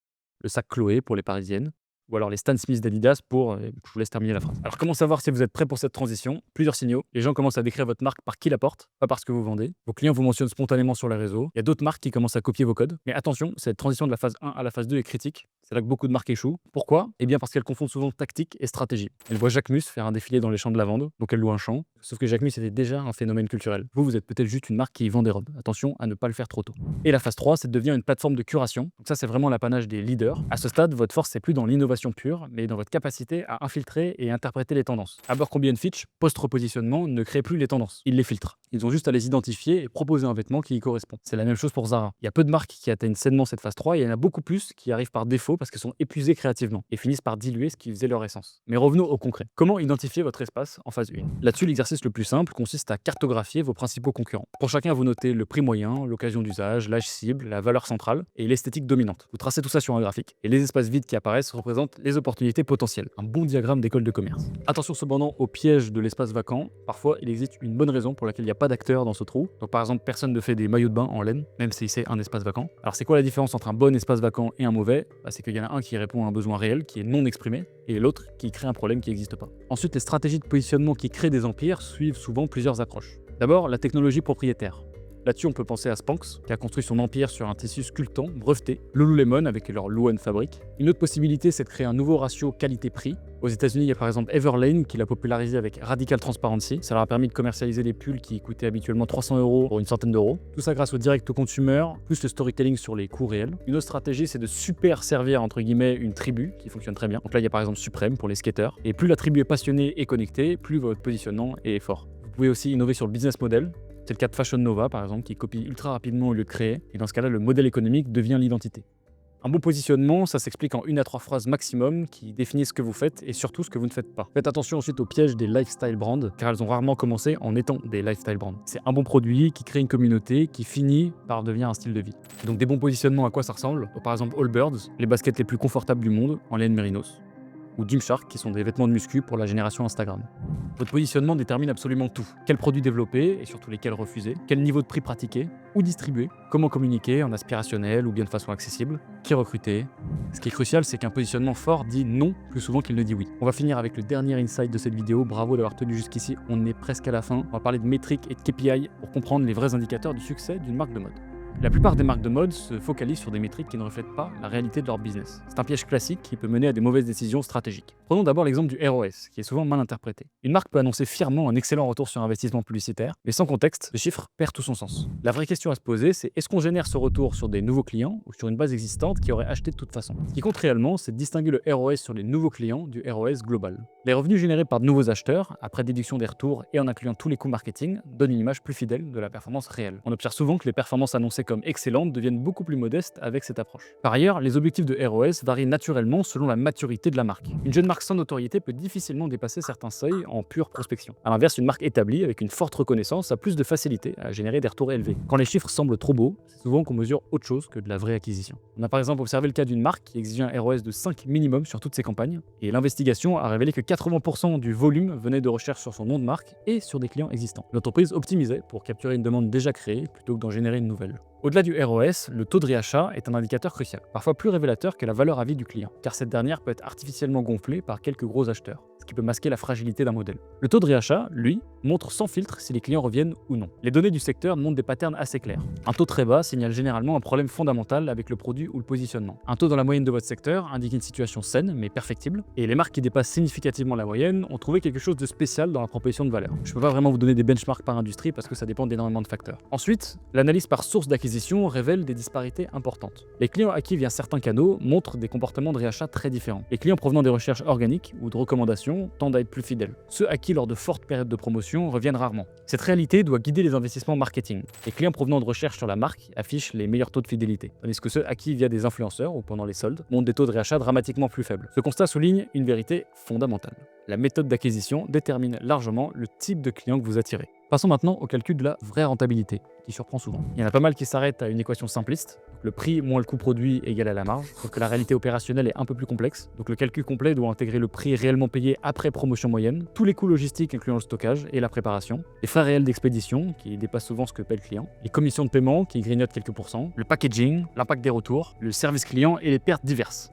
le sac Chloé pour les parisiennes, ou alors les Stan Smith d'Adidas pour... je vous laisse terminer la phrase. Alors comment savoir si vous êtes prêt pour cette transition? Plusieurs signaux. Les gens commencent à décrire votre marque par qui la porte, pas par ce que vous vendez. Vos clients vous mentionnent spontanément sur les réseaux. Il y a d'autres marques qui commencent à copier vos codes. Mais attention, cette transition de la phase 1 à la phase 2 est critique. C'est là que beaucoup de marques échouent. Pourquoi? Eh bien parce qu'elles confondent souvent tactique et stratégie. Elles voient Jacquemus faire un défilé dans les champs de lavande, donc elles louent un champ. Sauf que Jacquemus était déjà un phénomène culturel. Vous êtes peut-être juste une marque qui vend des robes. Attention à ne pas le faire trop tôt. Et la phase 3, c'est de devenir une plateforme de curation. Donc ça, c'est vraiment l'apanage des leaders. À ce stade, votre force, c'est plus dans l'innovation pure, mais dans votre capacité à infiltrer et interpréter les tendances. Abercrombie & Fitch, post-repositionnement, ne crée plus les tendances. Ils les filtrent. Ils ont juste à les identifier et proposer un vêtement qui y correspond. C'est la même chose pour Zara. Il y a peu de marques qui atteignent sainement cette phase 3 et il y en a beaucoup plus qui arrivent par défaut parce qu'elles sont épuisées créativement et finissent par diluer ce qui faisait leur essence. Mais revenons au concret. Comment identifier votre espace en phase 1? Là-dessus, l'exercice le plus simple consiste à cartographier vos principaux concurrents. Pour chacun, vous notez le prix moyen, l'occasion d'usage, l'âge cible, la valeur centrale et l'esthétique dominante. Vous tracez tout ça sur un graphique et les espaces vides qui apparaissent représentent les opportunités potentielles. Un bon diagramme d'école de commerce. Attention cependant au piège de l'espace vacant. Parfois, il existe une bonne raison pour laquelle il n'y a pas d'acteur dans ce trou. Donc par exemple, personne ne fait des maillots de bain en laine, même si c'est un espace vacant. Alors c'est quoi la différence entre un bon espace vacant et un mauvais? C'est qu'il y en a un qui répond à un besoin réel, qui est non exprimé, et l'autre qui crée un problème qui n'existe pas. Ensuite, les stratégies de positionnement qui créent des empires suivent souvent plusieurs approches. D'abord, la technologie propriétaire. Là-dessus, on peut penser à Spanx, qui a construit son empire sur un tissu sculptant, breveté, Lululemon avec leur Luon Fabric. Une autre possibilité, c'est de créer un nouveau ratio qualité-prix. Aux États-Unis, il y a par exemple Everlane qui l'a popularisé avec Radical Transparency. Ça leur a permis de commercialiser des pulls qui coûtaient habituellement 300 € pour une centaine d'euros. Tout ça grâce au direct-to-consumer, plus le storytelling sur les coûts réels. Une autre stratégie, c'est de super servir entre guillemets une tribu qui fonctionne très bien. Donc là, il y a par exemple Supreme pour les skateurs. Et plus la tribu est passionnée et connectée, plus votre positionnement est fort. Vous pouvez aussi innover sur le business model. C'est le cas de Fashion Nova, par exemple, qui copie ultra rapidement au lieu de créer. Et dans ce cas-là, le modèle économique devient l'identité. Un bon positionnement, ça s'explique en 1 à 3 phrases maximum qui définissent ce que vous faites et surtout ce que vous ne faites pas. Faites attention ensuite au piège des lifestyle brands, car elles ont rarement commencé en étant des lifestyle brands. C'est un bon produit qui crée une communauté qui finit par devenir un style de vie. Donc des bons positionnements, à quoi ça ressemble? Par exemple Allbirds, les baskets les plus confortables du monde en laine mérinos. Ou Gymshark, qui sont des vêtements de muscu pour la génération Instagram. Votre positionnement détermine absolument tout. Quels produits développer et surtout lesquels refuser, quel niveau de prix pratiquer ou distribuer, comment communiquer en aspirationnel ou bien de façon accessible, qui recruter. Ce qui est crucial, c'est qu'un positionnement fort dit non plus souvent qu'il ne dit oui. On va finir avec le dernier insight de cette vidéo. Bravo d'avoir tenu jusqu'ici, on est presque à la fin. On va parler de métriques et de KPI pour comprendre les vrais indicateurs du succès d'une marque de mode. La plupart des marques de mode se focalisent sur des métriques qui ne reflètent pas la réalité de leur business. C'est un piège classique qui peut mener à des mauvaises décisions stratégiques. Prenons d'abord l'exemple du ROS, qui est souvent mal interprété. Une marque peut annoncer fièrement un excellent retour sur investissement publicitaire, mais sans contexte, le chiffre perd tout son sens. La vraie question à se poser, c'est est-ce qu'on génère ce retour sur des nouveaux clients ou sur une base existante qui aurait acheté de toute façon? Ce qui compte réellement, c'est de distinguer le ROS sur les nouveaux clients du ROS global. Les revenus générés par de nouveaux acheteurs, après déduction des retours et en incluant tous les coûts marketing, donnent une image plus fidèle de la performance réelle. On observe souvent que les performances annoncées comme excellentes deviennent beaucoup plus modestes avec cette approche. Par ailleurs, les objectifs de ROS varient naturellement selon la maturité de la marque. Une jeune marque sans notoriété peut difficilement dépasser certains seuils en pure prospection. A l'inverse, une marque établie avec une forte reconnaissance a plus de facilité à générer des retours élevés. Quand les chiffres semblent trop beaux, c'est souvent qu'on mesure autre chose que de la vraie acquisition. On a par exemple observé le cas d'une marque qui exigeait un ROS de 5 minimum sur toutes ses campagnes, et l'investigation a révélé que 80% du volume venait de recherches sur son nom de marque et sur des clients existants. L'entreprise optimisait pour capturer une demande déjà créée plutôt que d'en générer une nouvelle. Au-delà du ROS, le taux de réachat est un indicateur crucial, parfois plus révélateur que la valeur à vie du client, car cette dernière peut être artificiellement gonflée par quelques gros acheteurs, ce qui peut masquer la fragilité d'un modèle. Le taux de réachat, lui, montre sans filtre si les clients reviennent ou non. Les données du secteur montrent des patterns assez clairs. Un taux très bas signale généralement un problème fondamental avec le produit ou le positionnement. Un taux dans la moyenne de votre secteur indique une situation saine mais perfectible, et les marques qui dépassent significativement la moyenne ont trouvé quelque chose de spécial dans la proposition de valeur. Je ne peux pas vraiment vous donner des benchmarks par industrie parce que ça dépend d'énormément de facteurs. Ensuite, l'analyse par source d'acquisition révèle des disparités importantes. Les clients acquis via certains canaux montrent des comportements de réachat très différents. Les clients provenant des recherches organiques ou de recommandations tendent à être plus fidèles. Ceux acquis lors de fortes périodes de promotion reviennent rarement. Cette réalité doit guider les investissements marketing. Les clients provenant de recherches sur la marque affichent les meilleurs taux de fidélité, tandis que ceux acquis via des influenceurs ou pendant les soldes montrent des taux de réachat dramatiquement plus faibles. Ce constat souligne une vérité fondamentale. La méthode d'acquisition détermine largement le type de client que vous attirez. Passons maintenant au calcul de la vraie rentabilité, qui surprend souvent. Il y en a pas mal qui s'arrêtent à une équation simpliste, donc le prix moins le coût produit égale à la marge, sauf que la réalité opérationnelle est un peu plus complexe, donc le calcul complet doit intégrer le prix réellement payé après promotion moyenne, tous les coûts logistiques incluant le stockage et la préparation, les frais réels d'expédition, qui dépassent souvent ce que paie le client, les commissions de paiement, qui grignotent quelques pourcents, le packaging, l'impact des retours, le service client et les pertes diverses.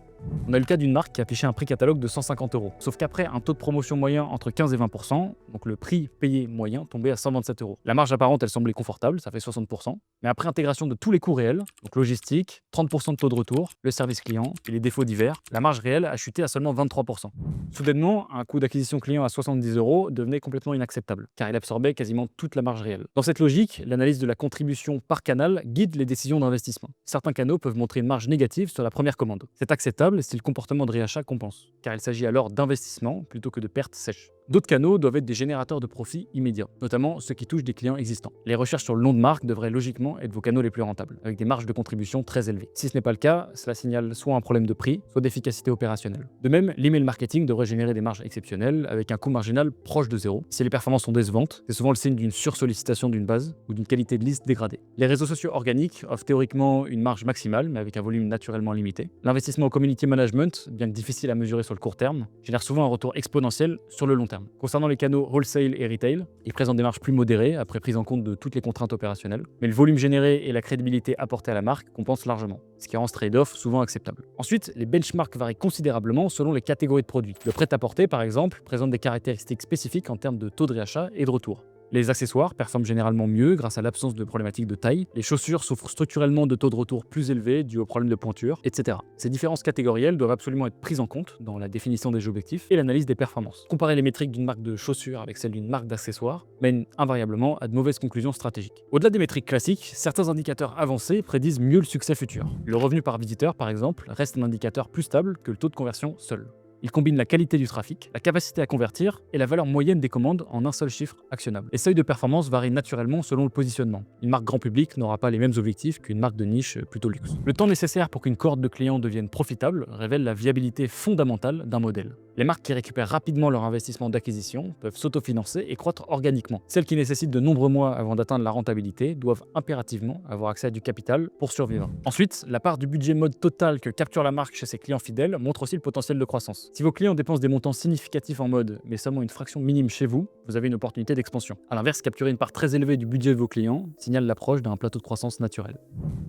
On a le cas d'une marque qui affichait un prix catalogue de 150 €. Sauf qu'après un taux de promotion moyen entre 15 et 20%, donc le prix payé moyen tombait à 127 €. La marge apparente, elle semblait confortable, ça fait 60%. Mais après intégration de tous les coûts réels, donc logistique, 30% de taux de retour, le service client et les défauts divers, la marge réelle a chuté à seulement 23%. Soudainement, un coût d'acquisition client à 70 € devenait complètement inacceptable, car il absorbait quasiment toute la marge réelle. Dans cette logique, l'analyse de la contribution par canal guide les décisions d'investissement. Certains canaux peuvent montrer une marge négative sur la première commande. C'est acceptable si le comportement de réachat compense, car il s'agit alors d'investissement plutôt que de pertes sèches. D'autres canaux doivent être des générateurs de profits immédiats, notamment ceux qui touchent des clients existants. Les recherches sur le nom de marque devraient logiquement être vos canaux les plus rentables, avec des marges de contribution très élevées. Si ce n'est pas le cas, cela signale soit un problème de prix, soit d'efficacité opérationnelle. De même, l'email marketing devrait générer des marges exceptionnelles, avec un coût marginal proche de zéro. Si les performances sont décevantes, c'est souvent le signe d'une sursollicitation d'une base ou d'une qualité de liste dégradée. Les réseaux sociaux organiques offrent théoriquement une marge maximale, mais avec un volume naturellement limité. L'investissement au community management, bien que difficile à mesurer sur le court terme, génère souvent un retour exponentiel sur le long terme. Concernant les canaux wholesale et retail, ils présentent des marges plus modérées après prise en compte de toutes les contraintes opérationnelles, mais le volume généré et la crédibilité apportée à la marque compensent largement, ce qui rend ce trade-off souvent acceptable. Ensuite, les benchmarks varient considérablement selon les catégories de produits. Le prêt-à-porter, par exemple, présente des caractéristiques spécifiques en termes de taux de réachat et de retour. Les accessoires performent généralement mieux grâce à l'absence de problématiques de taille. Les chaussures souffrent structurellement de taux de retour plus élevés dus aux problèmes de pointure, etc. Ces différences catégorielles doivent absolument être prises en compte dans la définition des objectifs et l'analyse des performances. Comparer les métriques d'une marque de chaussures avec celles d'une marque d'accessoires mène invariablement à de mauvaises conclusions stratégiques. Au-delà des métriques classiques, certains indicateurs avancés prédisent mieux le succès futur. Le revenu par visiteur, par exemple, reste un indicateur plus stable que le taux de conversion seul. Il combine la qualité du trafic, la capacité à convertir et la valeur moyenne des commandes en un seul chiffre actionnable. Les seuils de performance varient naturellement selon le positionnement. Une marque grand public n'aura pas les mêmes objectifs qu'une marque de niche plutôt luxe. Le temps nécessaire pour qu'une cohorte de clients devienne profitable révèle la viabilité fondamentale d'un modèle. Les marques qui récupèrent rapidement leur investissement d'acquisition peuvent s'autofinancer et croître organiquement. Celles qui nécessitent de nombreux mois avant d'atteindre la rentabilité doivent impérativement avoir accès à du capital pour survivre. Ensuite, la part du budget mode total que capture la marque chez ses clients fidèles montre aussi le potentiel de croissance. Si vos clients dépensent des montants significatifs en mode, mais seulement une fraction minime chez vous, vous avez une opportunité d'expansion. A l'inverse, capturer une part très élevée du budget de vos clients signale l'approche d'un plateau de croissance naturel.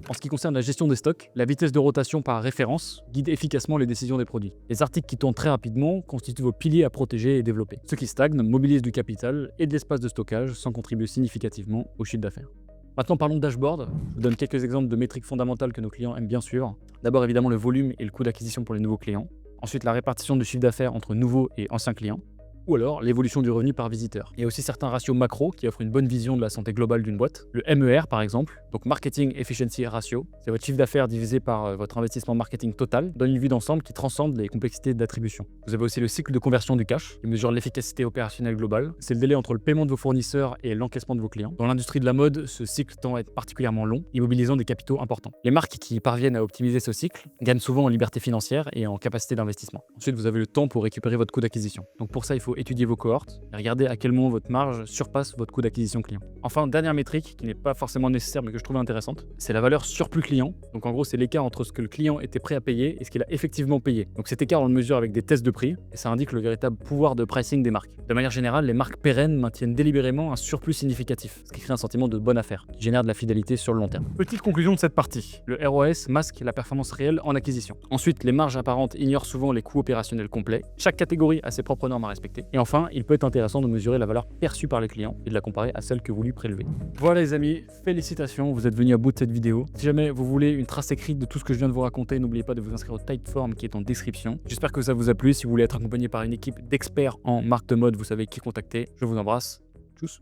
En ce qui concerne la gestion des stocks, la vitesse de rotation par référence guide efficacement les décisions des produits. Les articles qui tournent très rapidement constituent vos piliers à protéger et développer. Ceux qui stagnent mobilisent du capital et de l'espace de stockage sans contribuer significativement au chiffre d'affaires. Maintenant, parlons de dashboard. Je vous donne quelques exemples de métriques fondamentales que nos clients aiment bien suivre. D'abord, évidemment, le volume et le coût d'acquisition pour les nouveaux clients. Ensuite, la répartition du chiffre d'affaires entre nouveaux et anciens clients. Ou alors l'évolution du revenu par visiteur. Il y a aussi certains ratios macro qui offrent une bonne vision de la santé globale d'une boîte. Le MER par exemple, donc Marketing Efficiency Ratio, c'est votre chiffre d'affaires divisé par votre investissement marketing total, donne une vue d'ensemble qui transcende les complexités d'attribution. Vous avez aussi le cycle de conversion du cash, qui mesure l'efficacité opérationnelle globale. C'est le délai entre le paiement de vos fournisseurs et l'encaissement de vos clients. Dans l'industrie de la mode, ce cycle tend à être particulièrement long, immobilisant des capitaux importants. Les marques qui parviennent à optimiser ce cycle gagnent souvent en liberté financière et en capacité d'investissement. Ensuite, vous avez le temps pour récupérer votre coût d'acquisition. Donc pour ça, il faut faut étudier vos cohortes et regarder à quel moment votre marge surpasse votre coût d'acquisition client. Enfin, dernière métrique qui n'est pas forcément nécessaire mais que je trouve intéressante, c'est la valeur surplus client. Donc en gros, c'est l'écart entre ce que le client était prêt à payer et ce qu'il a effectivement payé. Donc cet écart, on le mesure avec des tests de prix et ça indique le véritable pouvoir de pricing des marques. De manière générale, les marques pérennes maintiennent délibérément un surplus significatif, ce qui crée un sentiment de bonne affaire, qui génère de la fidélité sur le long terme. Petite conclusion de cette partie, le ROAS masque la performance réelle en acquisition. Ensuite, les marges apparentes ignorent souvent les coûts opérationnels complets. Chaque catégorie a ses propres normes à respecter. Et enfin, il peut être intéressant de mesurer la valeur perçue par les clients et de la comparer à celle que vous lui prélevez. Voilà les amis, félicitations, vous êtes venus à bout de cette vidéo. Si jamais vous voulez une trace écrite de tout ce que je viens de vous raconter, n'oubliez pas de vous inscrire au Typeform qui est en description. J'espère que ça vous a plu. Si vous voulez être accompagné par une équipe d'experts en marque de mode, vous savez qui contacter. Je vous embrasse. Tchuss.